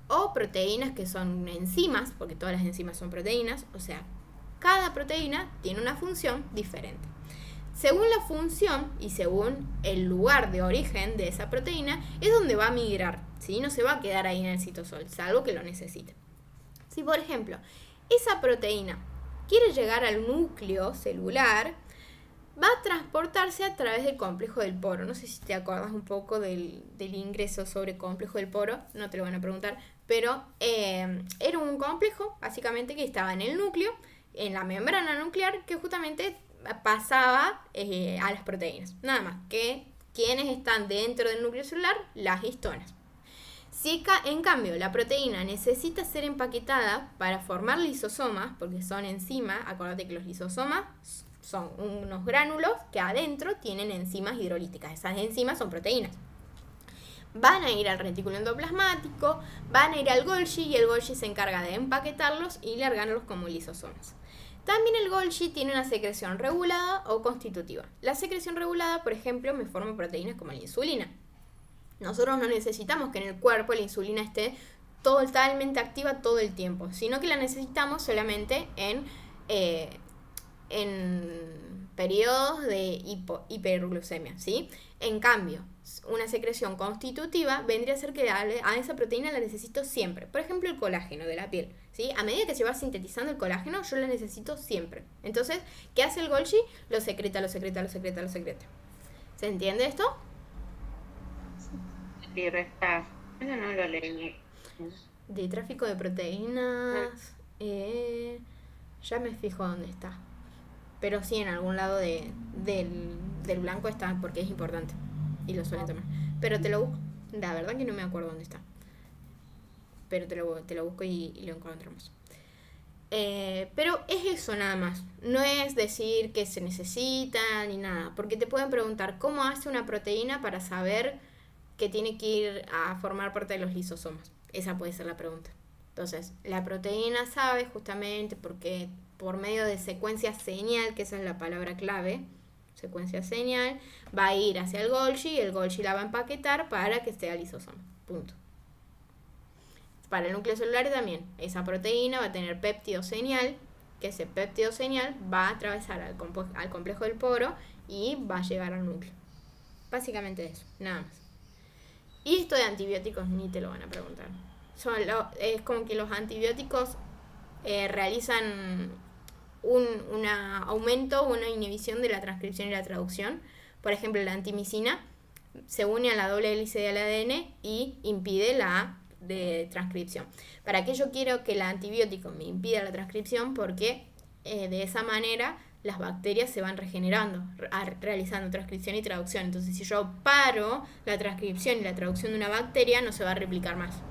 o proteínas que son enzimas, porque todas las enzimas son proteínas, o sea, cada proteína tiene una función diferente. Según la función y según el lugar de origen de esa proteína, es donde va a migrar, ¿sí? No se va a quedar ahí en el citosol, salvo que lo necesite. Si, por ejemplo, esa proteína quiere llegar al núcleo celular, va a transportarse a través del complejo del poro. No sé si te acuerdas un poco del ingreso sobre complejo del poro, no te lo van a preguntar, pero era un complejo, básicamente, que estaba en el núcleo, en la membrana nuclear, que justamente pasaba a las proteínas. Nada más que quienes están dentro del núcleo celular, las histonas. Si en cambio la proteína necesita ser empaquetada para formar lisosomas, porque son enzimas, acuérdate que los lisosomas son unos gránulos que adentro tienen enzimas hidrolíticas. Esas enzimas son proteínas. Van a ir al retículo endoplasmático, van a ir al Golgi y el Golgi se encarga de empaquetarlos y largarlos como lisosomas. También el Golgi tiene una secreción regulada o constitutiva. La secreción regulada, por ejemplo, me forma proteínas como la insulina. Nosotros no necesitamos que en el cuerpo la insulina esté totalmente activa todo el tiempo, sino que la necesitamos solamente en periodos de hiperglucemia, ¿sí? En cambio, una secreción constitutiva vendría a ser que a esa proteína la necesito siempre. Por ejemplo, el colágeno de la piel, ¿sí? A medida que se va sintetizando el colágeno, yo lo necesito siempre. Entonces, ¿qué hace el Golgi? Lo secreta. ¿Se entiende esto? Sí, resta. Eso no lo leí. De tráfico de proteínas. Ya me fijo dónde está. Pero sí, en algún lado del blanco está, porque es importante. Y lo suelen tomar. Pero te lo busco. La verdad que no me acuerdo dónde está. Pero te lo busco y lo encontramos. Pero es eso nada más. No es decir que se necesita ni nada. Porque te pueden preguntar cómo hace una proteína para saber que tiene que ir a formar parte de los lisosomas. Esa puede ser la pregunta. Entonces, la proteína sabe justamente porque por medio de secuencia señal, que esa es la palabra clave, secuencia señal, va a ir hacia el Golgi y el Golgi la va a empaquetar para que sea lisosoma. Punto. Para el núcleo celular también, esa proteína va a tener péptido señal, que ese péptido señal va a atravesar al complejo del poro y va a llegar al núcleo. Básicamente eso, nada más. Y esto de antibióticos ni te lo van a preguntar. Es como que los antibióticos realizan un aumento o una inhibición de la transcripción y la traducción. Por ejemplo, la antimicina se une a la doble hélice del ADN y impide la de transcripción. ¿Para qué yo quiero que el antibiótico me impida la transcripción? Porque de esa manera las bacterias se van regenerando, realizando transcripción y traducción. Entonces, si yo paro la transcripción y la traducción de una bacteria, no se va a replicar más.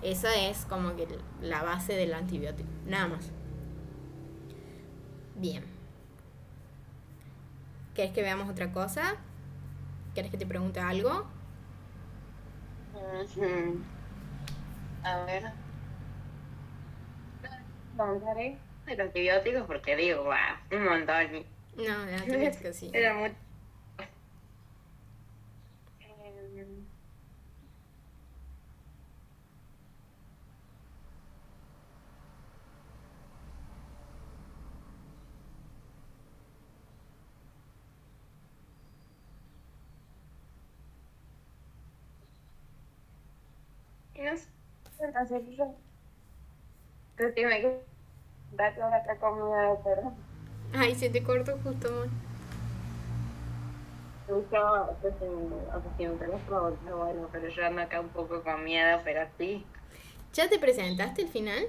Esa es como que la base del antibiótico, nada más. Bien. ¿Querés que veamos otra cosa? ¿Querés que te pregunte algo? A ver, preguntaré de los antibióticos porque digo, wow, un montón. No, de antibióticos sí. Era mucho. Em, y no sé, entonces yo creo que me da toda la comida, pero Ay, se te cortó justo, amor. me gustaba, pues, o sea, si me pregunto, bueno, pero yo ando acá un poco con miedo, pero sí. ¿Ya te presentaste el final?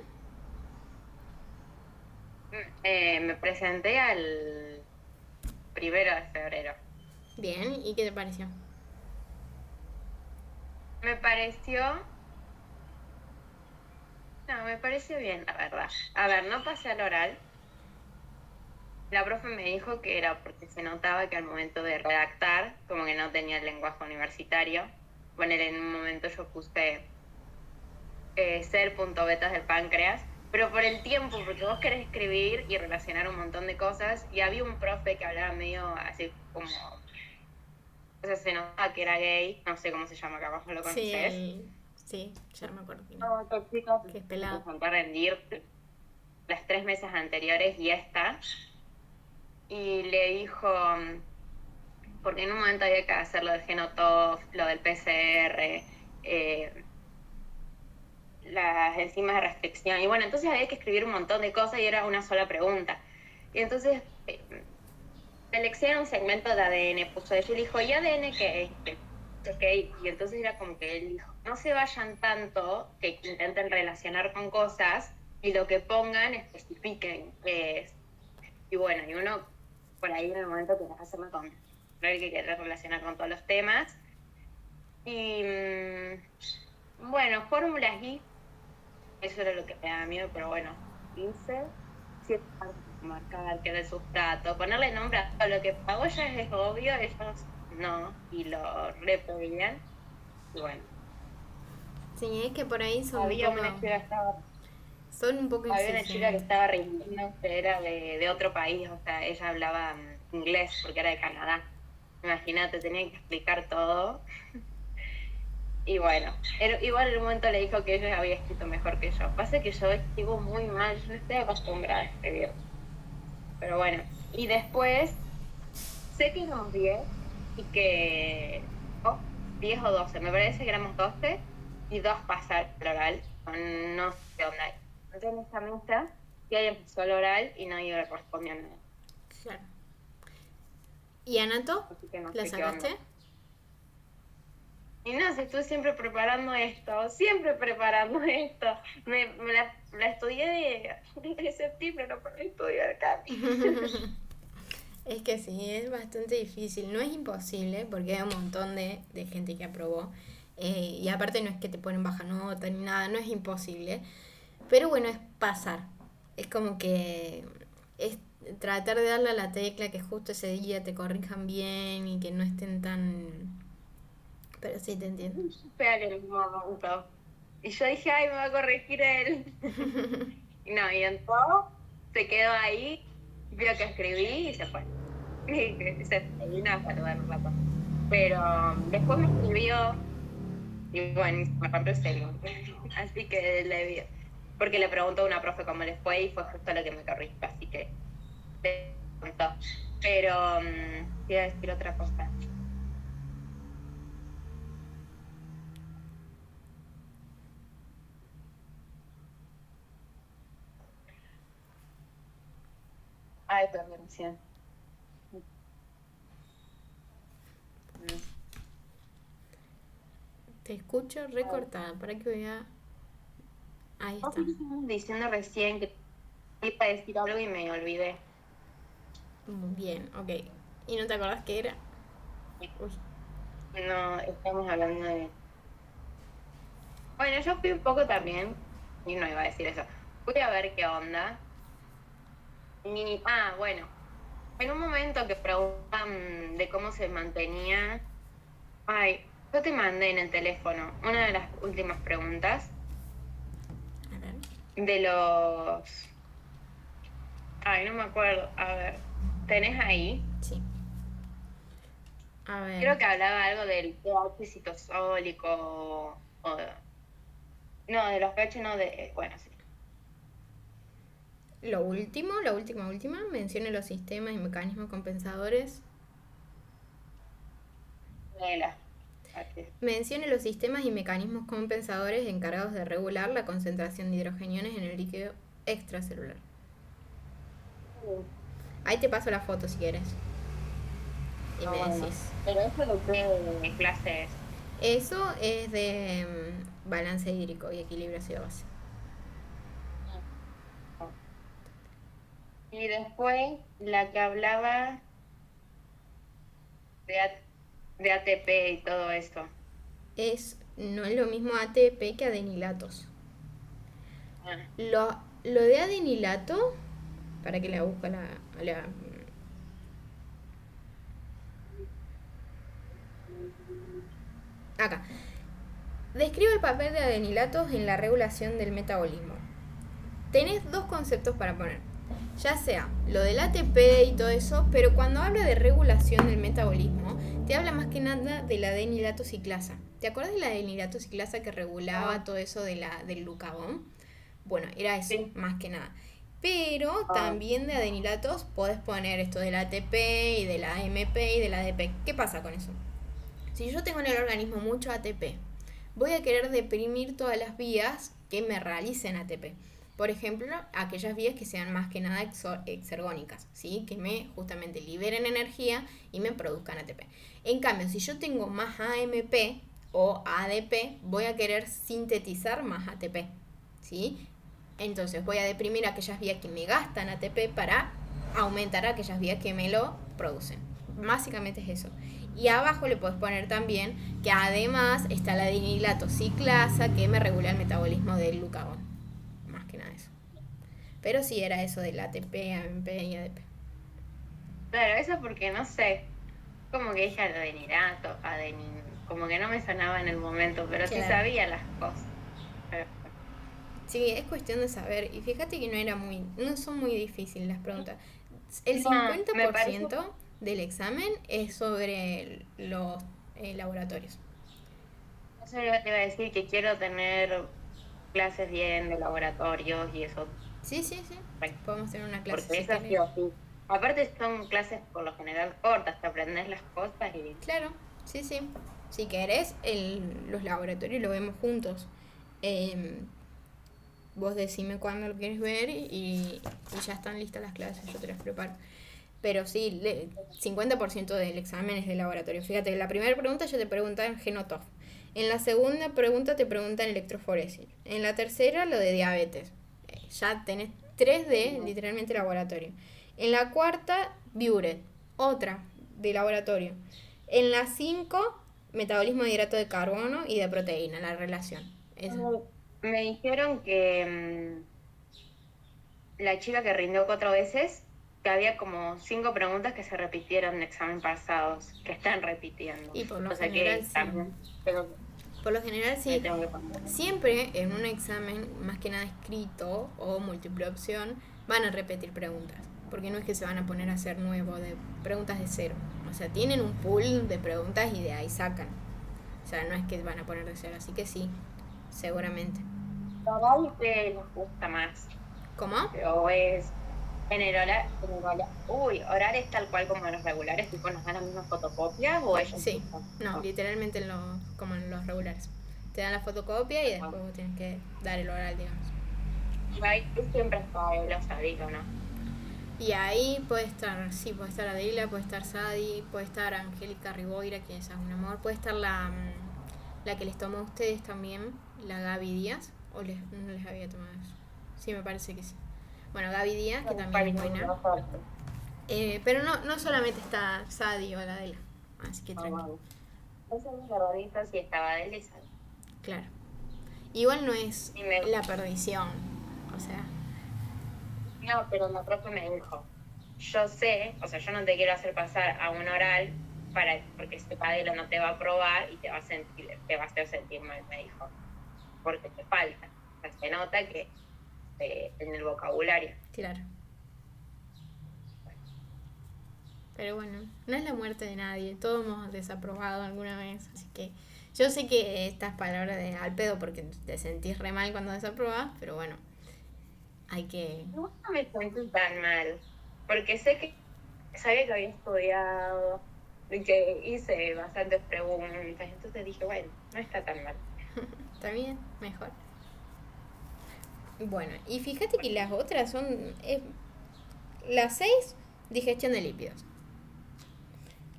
Me presenté al 1 de febrero. Bien, ¿y qué te pareció? Me pareció, no, me pareció bien, la verdad. A ver, no pasé al oral. La profe me dijo que era porque se notaba que al momento de redactar, como que no tenía el lenguaje universitario. Bueno, en un momento yo puse ser punto betas del páncreas, pero por el tiempo, porque vos querés escribir y relacionar un montón de cosas, y había un profe que hablaba medio así como, o sea, se notaba que era gay, no sé cómo se llama, capaz no lo Sí, conoces. sí, ya me acuerdo quién es. No, tóxico, Que es me pelado. presentó a rendir las 3 mesas anteriores y esta, y le dijo, porque en un momento había que hacer lo del Genotop, lo del PCR, las enzimas de restricción. Y bueno, entonces había que escribir un montón de cosas y era una sola pregunta. Y entonces selecciona un segmento de ADN, puso eso y dijo, ¿y ADN qué es? Ok, y entonces era como que él dijo, no se vayan tanto, que intenten relacionar con cosas y lo que pongan especifiquen qué es. Y bueno, y uno por ahí en el momento que hacerlo con el que querer relacionar con todos los temas. Y bueno, fórmulas y eso era lo que me daba miedo, pero bueno, hice 7 partes, marcar, que era el sustrato, ponerle nombre a todo lo que pagó ya es obvio, ellos no, y lo repodían. Y bueno, Sí, es que por ahí son un había poco, una chica que estaba, son un poco había una chica que exigentes. estaba rindiendo, que era de otro país, o sea, ella hablaba inglés porque era de Canadá. Imagínate, tenía que explicar todo. Y bueno, igual en un momento le dijo que ella había escrito mejor que yo. Pasa que yo escribo muy mal, yo no estoy acostumbrada a escribir. Pero bueno, y después sé que éramos 10 y que, 10 o 12, me parece que éramos 12 y 2 pasar al oral, no sé qué onda. Entonces en esta mesa, que alguien pasó al oral y nadie le correspondía nada. Claro. ¿Y Anato? Así que no ¿La sé qué onda. sacaste? Y no, si estuve siempre preparando esto. Me la estudié de septiembre, no para estudiar acá. Es que sí, es bastante difícil. No es imposible, porque hay un montón de gente que aprobó. Y aparte no es que te ponen baja nota ni nada, no es imposible. Pero bueno, es pasar. Es como que es tratar de darle a la tecla que justo ese día te corrijan bien y que no estén tan... Pero sí, te entiendo. Fea que en un momento. Y yo dije, ay, me va a corregir él. Y no, y en todo se quedó ahí, vio que escribí y se fue. Y se vino a saludar un rato. Pero después me escribió y bueno, y me rompió el serio. Así que le vi, porque le preguntó a una profe cómo le fue y fue justo lo que me corrigió, así que le contó. Pero iba a decir otra cosa. Ay, perdón. Te escucho recortada. ¿Para que voy a...? Ahí Vos está. me estabas diciendo recién que iba a decir algo y me olvidé. Bien, ok. ¿Y no te acordás qué era? Uy, No, estamos hablando de... Bueno, yo fui un poco también, y no iba a decir eso. Fui a ver qué onda. Bueno, en un momento que preguntan de cómo se mantenía... Ay, yo te mandé en el teléfono una de las últimas preguntas a ver. de los... Ay, no me acuerdo. A ver, ¿tenés ahí? Sí. A ver. Creo que hablaba algo del pH citosólico o... No, de los pH no, de... Bueno, sí. Lo último, la última. Mencione los sistemas y mecanismos compensadores. De las... pH. Mencione los sistemas y mecanismos compensadores encargados de regular la concentración de hidrogeniones en el líquido extracelular. Ahí te paso la foto si quieres. Y me Bueno, decís. pero eso lo que en clase es. Eso es de balance hídrico y equilibrio ácido-base. Y después la que hablaba de ATP y todo eso. No es lo mismo ATP que adenilatos. Ah, Lo de adenilato, para que la busque acá. Describe el papel de adenilatos en la regulación del metabolismo. Tenés dos conceptos para poner. Ya sea lo del ATP y todo eso, pero cuando habla de regulación del metabolismo, te habla más que nada de la adenilato ciclasa. ¿Te acuerdas de la adenilato ciclasa que regulaba todo eso del glucagón? Bueno, era eso, sí. más que nada. Pero también de adenilatos podés poner esto del ATP y de la AMP y de la ADP. ¿Qué pasa con eso? Si yo tengo en el organismo mucho ATP, voy a querer deprimir todas las vías que me realicen ATP. Por ejemplo, aquellas vías que sean más que nada exergónicas, ¿sí? Que me justamente liberen energía y me produzcan ATP. En cambio, si yo tengo más AMP o ADP, voy a querer sintetizar más ATP, ¿sí? Entonces voy a deprimir aquellas vías que me gastan ATP para aumentar aquellas vías que me lo producen. Básicamente es eso. Y abajo le puedes poner también que además está la adenilato ciclasa que me regula el metabolismo del glucagón. Más que nada eso. Pero sí era eso del ATP, AMP y ADP. Claro, eso porque no sé, como que dije adenilato, como que no me sonaba en el momento, pero sí Claro. sabía las cosas. Sí, es cuestión de saber. Y fíjate que no son muy difíciles las preguntas. El No, me parece 50% del examen es sobre los laboratorios. Eso yo te iba a decir que quiero tener clases bien de laboratorios y eso, Sí. Podemos tener una clase porque si eso sí querés. o sí. Aparte son clases por lo general cortas, te aprendes las cosas y... Claro, sí. Si querés, los laboratorios lo vemos juntos. Vos decime cuándo lo quieres ver y ya están listas las clases, yo te las preparo. Pero sí, 50% del examen es de laboratorio. Fíjate, en la primera pregunta ya te preguntan Genotop. En la segunda pregunta te preguntan electroforesis. En la tercera lo de diabetes. Ya tenés 3 de literalmente laboratorio. En la cuarta, Biuret, otra de laboratorio. En la 5, metabolismo de hidrato de carbono y de proteína, la relación. Eso. Me dijeron que la chica que rindió 4 veces, que había como 5 preguntas que se repitieron en examen pasados, que están repitiendo. Y por lo O sea general que sí. también tengo Por lo general me sí. tengo que poner. Siempre en un examen, más que nada escrito o múltiple opción, van a repetir preguntas. Porque no es que se van a poner a hacer nuevo, de preguntas de cero. O sea, tienen un pool de preguntas y de ahí sacan. O sea, no es que van a poner de cero. Así que sí, seguramente. Oral que les gusta más. ¿Cómo? O es oral es tal cual como los regulares, tipo nos dan las mismas fotocopias o ellos Sí, mismos? no, literalmente como en los regulares. Te dan la fotocopia y después vos tienes que dar el oral, digamos. Ahí siempre está los Adilo, ¿no? Y ahí puede estar Adela, puede estar Sadi, puede estar Angélica Riboira, que esa es un amor, puede estar la La que les tomó a ustedes también, la Gaby Díaz, o no les había tomado eso. Sí, me parece que sí. Bueno, Gaby Díaz, que también es buena. Pero no solamente está Sadie o la Adela, así que tranquilo. Esa es mi favorita, sí estaba Adela y Sadie. Claro. Igual no es la perdición, o sea. No, pero la profe me dijo, yo sé, o sea, yo no te quiero hacer pasar a un oral porque este padre no te va a aprobar y te va a hacer sentir mal, me dijo, porque te falta. O sea, se nota que en el vocabulario. Claro. Pero bueno, no es la muerte de nadie, todos hemos desaprobado alguna vez, así que yo sé que estas palabras de al pedo porque te sentís re mal cuando desaprobas, pero bueno, hay que... No me siento tan mal, porque sabía que había estudiado, y que hice bastantes preguntas, entonces dije, bueno, no está tan mal. Está bien, mejor. Bueno, y fíjate que las otras son... las 6, digestión de lípidos.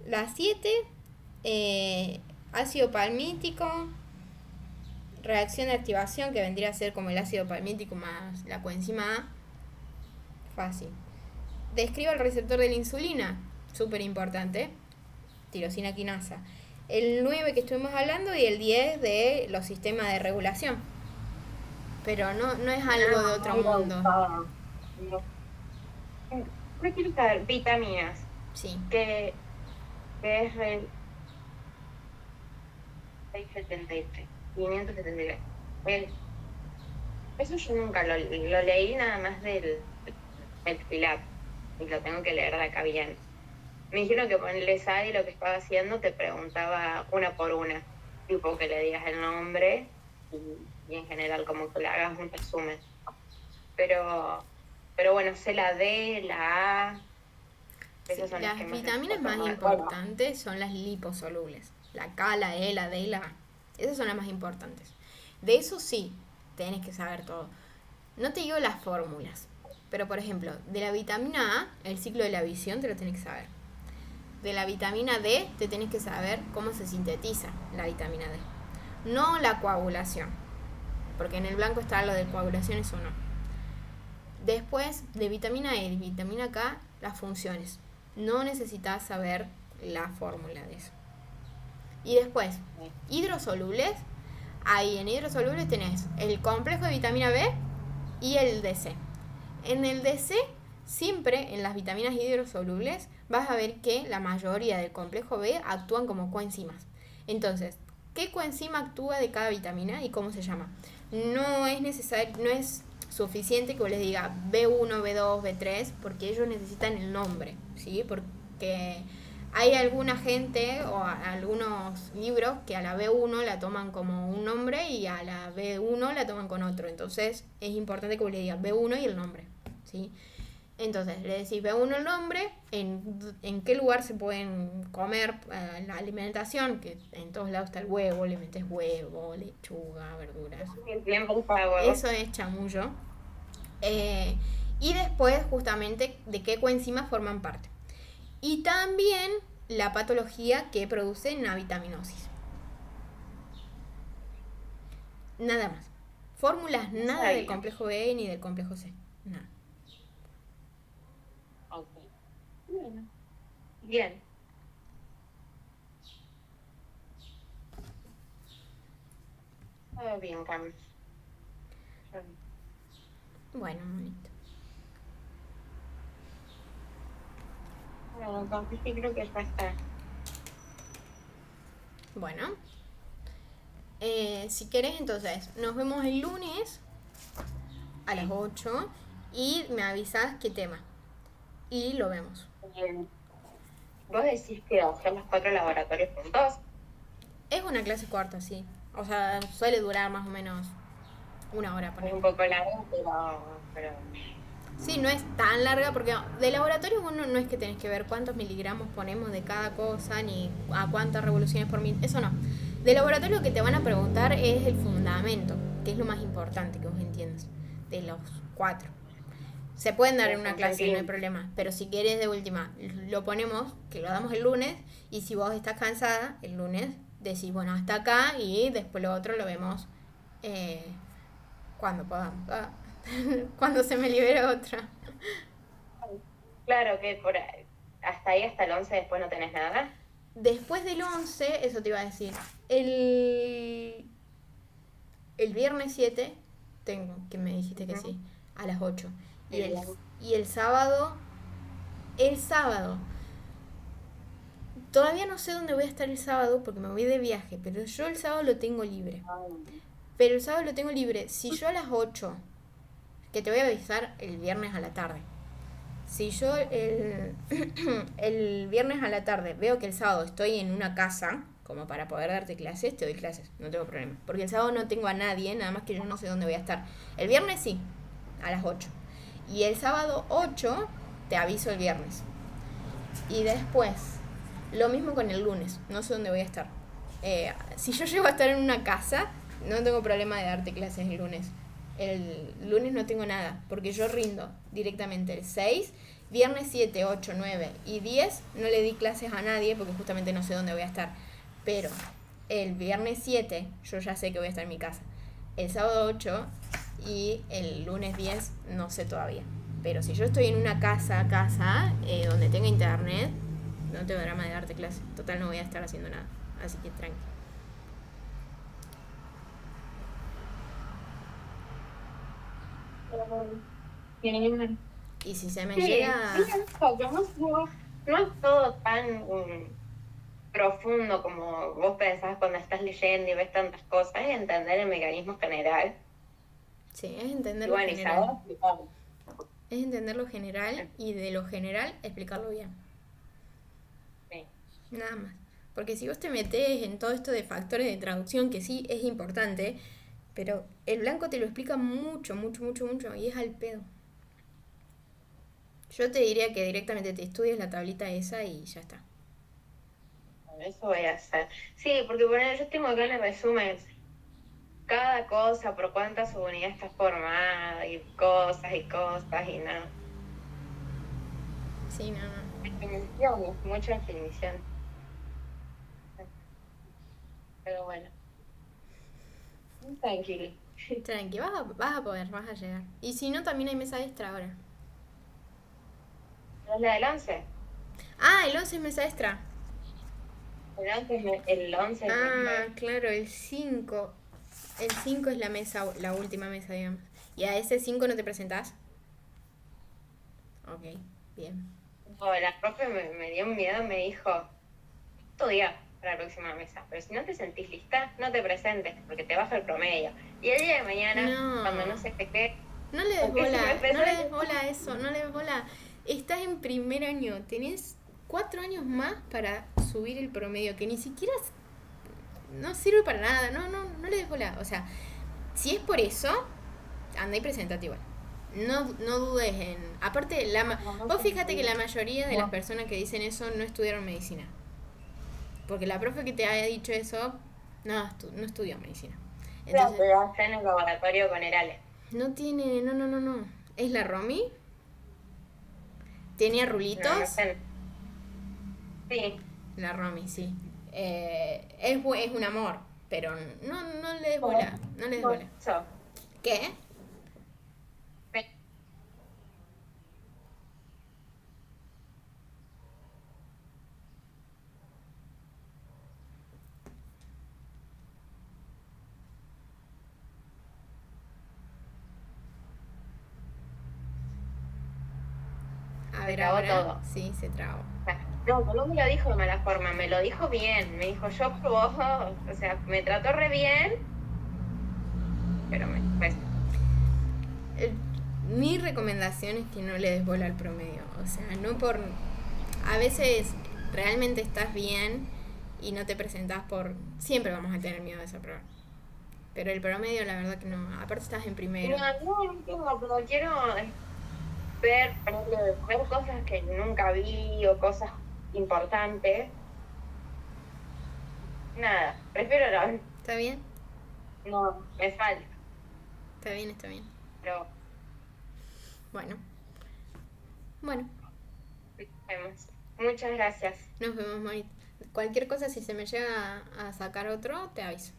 Las 7, ácido palmítico, reacción de activación, que vendría a ser como el ácido palmítico más la coenzima A. Fácil. Describa el receptor de la insulina, súper importante, tirosina quinasa. El 9 que estuvimos hablando y el 10 de los sistemas de regulación. Pero no es algo de otro mundo. Me quiero saber, vitaminas. Sí. Que es el 673, 573. Eso yo nunca lo leí nada más del pilar y lo tengo que leer de acá bien. Me dijeron que ponerle SAD y lo que estaba haciendo te preguntaba una por una, tipo que le digas el nombre y en general como que le hagas un resumen. Pero bueno, sé la D, la A. Esas son las vitaminas más importantes son las liposolubles. La K, la E, la D y la A. Esas son las más importantes. De eso sí, tenés que saber todo. No te digo las fórmulas, pero por ejemplo, de la vitamina A, el ciclo de la visión te lo tenés que saber. De la vitamina D, te tenés que saber cómo se sintetiza la vitamina D. No la coagulación, porque en el blanco está lo de coagulación, eso no. Después, de vitamina E y vitamina K, las funciones. No necesitas saber la fórmula de eso. Y después, hidrosolubles. Ahí en hidrosolubles tenés el complejo de vitamina B y el DC. En el DC, siempre en las vitaminas hidrosolubles, vas a ver que la mayoría del complejo B actúan como coenzimas. Entonces, ¿qué coenzima actúa de cada vitamina y cómo se llama? No es necesario, no es suficiente que vos les diga B1, B2, B3, porque ellos necesitan el nombre, ¿sí? Porque hay alguna gente o algunos libros que a la B1 la toman como un nombre y a la B1 la toman con otro. Entonces es importante que vos le digas B1 y el nombre, ¿sí? Entonces le decís B1 el nombre, en qué lugar se pueden comer la alimentación, que en todos lados está el huevo, le metes huevo, lechuga, verduras. Eso es chamullo. Y después justamente de qué coenzimas forman parte. Y también la patología que produce una vitaminosis. Nada más. Fórmulas nada del complejo B ni del complejo C. Nada. Ok. Bueno. Bien. Todo bien, Cam. Bueno, bonito. Bueno, entonces sí creo que ya está. Bueno. Si querés, entonces, nos vemos el lunes a las 8 y me avisas qué tema. Y lo vemos. Bien. ¿Vos decís que hacer los 4 laboratorios juntos? Es una clase corta, sí. O sea, suele durar más o menos 1 hora. Es un poco largo, pero... Sí, no es tan larga porque de laboratorio uno no es que tenés que ver cuántos miligramos ponemos de cada cosa ni a cuántas revoluciones por minuto. Eso no. De laboratorio lo que te van a preguntar es el fundamento, que es lo más importante que vos entiendas de los 4. Se pueden dar en una clase, no hay problema. Pero si quieres de última, lo ponemos, que lo damos el lunes. Y si vos estás cansada, el lunes decís, bueno, hasta acá y después lo otro lo vemos cuando podamos. Cuando se me libere otra. Claro que hasta ahí, hasta el 11 después no tenés nada. Después del 11, eso te iba a decir, el viernes 7 tengo, que me dijiste que sí, a las 8. Y el sábado, todavía no sé dónde voy a estar el sábado porque me voy de viaje, pero yo el sábado lo tengo libre. Pero el sábado lo tengo libre. Si yo a las 8, que te voy a avisar el viernes a la tarde, si yo el viernes a la tarde veo que el sábado estoy en una casa, como para poder darte clases, te doy clases, no tengo problema. Porque el sábado no tengo a nadie, nada más que yo no sé dónde voy a estar. El viernes sí, a las 8. Y el sábado 8 te aviso el viernes. Y después, lo mismo con el lunes, no sé dónde voy a estar. Si yo llego a estar en una casa, no tengo problema de darte clases el lunes. El lunes no tengo nada, porque yo rindo directamente el 6, viernes 7, 8, 9 y 10 no le di clases a nadie porque justamente no sé dónde voy a estar. Pero el viernes 7 yo ya sé que voy a estar en mi casa. El sábado 8 y el lunes 10 no sé todavía. Pero si yo estoy en una casa donde tenga internet, no tengo drama de darte clases. Total, no voy a estar haciendo nada. Así que tranqui. Y si se me llega... No es todo tan profundo como vos pensás cuando estás leyendo y ves tantas cosas, es entender el mecanismo general. Sí, es entender Y lo bueno, y general. saber explicarlo. Es entender lo general y de lo general explicarlo bien. Sí. Nada más. Porque si vos te metés en todo esto de factores de traducción, que sí es importante, pero el blanco te lo explica mucho, mucho, mucho, mucho, y es al pedo. Yo te diría que directamente te estudies la tablita esa y ya está. Eso voy a hacer. Sí, porque bueno, yo tengo acá en el resumen cada cosa, por cuánta subunidad está formada, y cosas y no. Sí, no, no. Definición, mucha definición. Pero bueno, tranquilo. Tranqui, vas a poder, vas a llegar. Y si no, también hay mesa extra ahora. ¿No es la del 11? Ah, el 11 es mesa extra. El 11 es Ah, claro, el 5. El 5 es la mesa, la última mesa, digamos. ¿Y a ese 5 no te presentás? Ok, bien. la profe me dio miedo, me dijo, estudia para la próxima mesa, pero si no te sentís lista, no te presentes, porque te baja el promedio. Y el día de mañana, cuando no No. se te quede, No le des porque si me bola, no le des presento, bola a eso, no le des bola. Estás en primer año, tenés 4 años más para subir el promedio, que ni siquiera no sirve para nada, no le des bola. O sea, si es por eso, anda y presentate igual. No dudes en... Aparte, vos fíjate que la mayoría de las personas que dicen eso no estudiaron medicina. Porque la profe que te haya dicho eso, no estudió medicina. Entonces, lo hacen en el laboratorio con el Ale. no tiene... No. ¿Es la Romy? ¿Tenía No, no rulitos? sé. Sí. La Romy, sí. Es un amor, pero no le des bola. No le des bola. Eso. ¿Qué? A Se ver trabó ahora. todo. Sí, se trabó. No, no me lo dijo de mala forma, me lo dijo bien. Me dijo, yo probó, o sea, me trató re bien, pero pues, Mi recomendación es que no le des bola al promedio. O sea, no por... A veces realmente estás bien y no te presentás por... Siempre vamos a tener miedo de desaprobar. Pero el promedio, la verdad que no. Aparte estás en primero. no entiendo, pero quiero ver, ver cosas que nunca vi o cosas importantes. Nada, prefiero ¿Está bien? no, me falta, Está bien, está bien. pero Bueno. Bueno, vemos. Muchas gracias. nos vemos, Marit. Cualquier cosa, si se me llega a sacar otro, te aviso.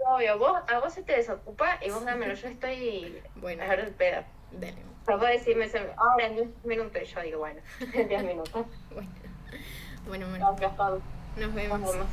Obvio, a vos se te desocupa y vos dámelo, yo estoy Bueno, a ver el pedo. dale. Pero vos decirme, ahora en 10 minutos, y yo digo, bueno, en 10 minutos. Bueno, bueno, Gracias, Pablo. nos vemos. Nos vemos.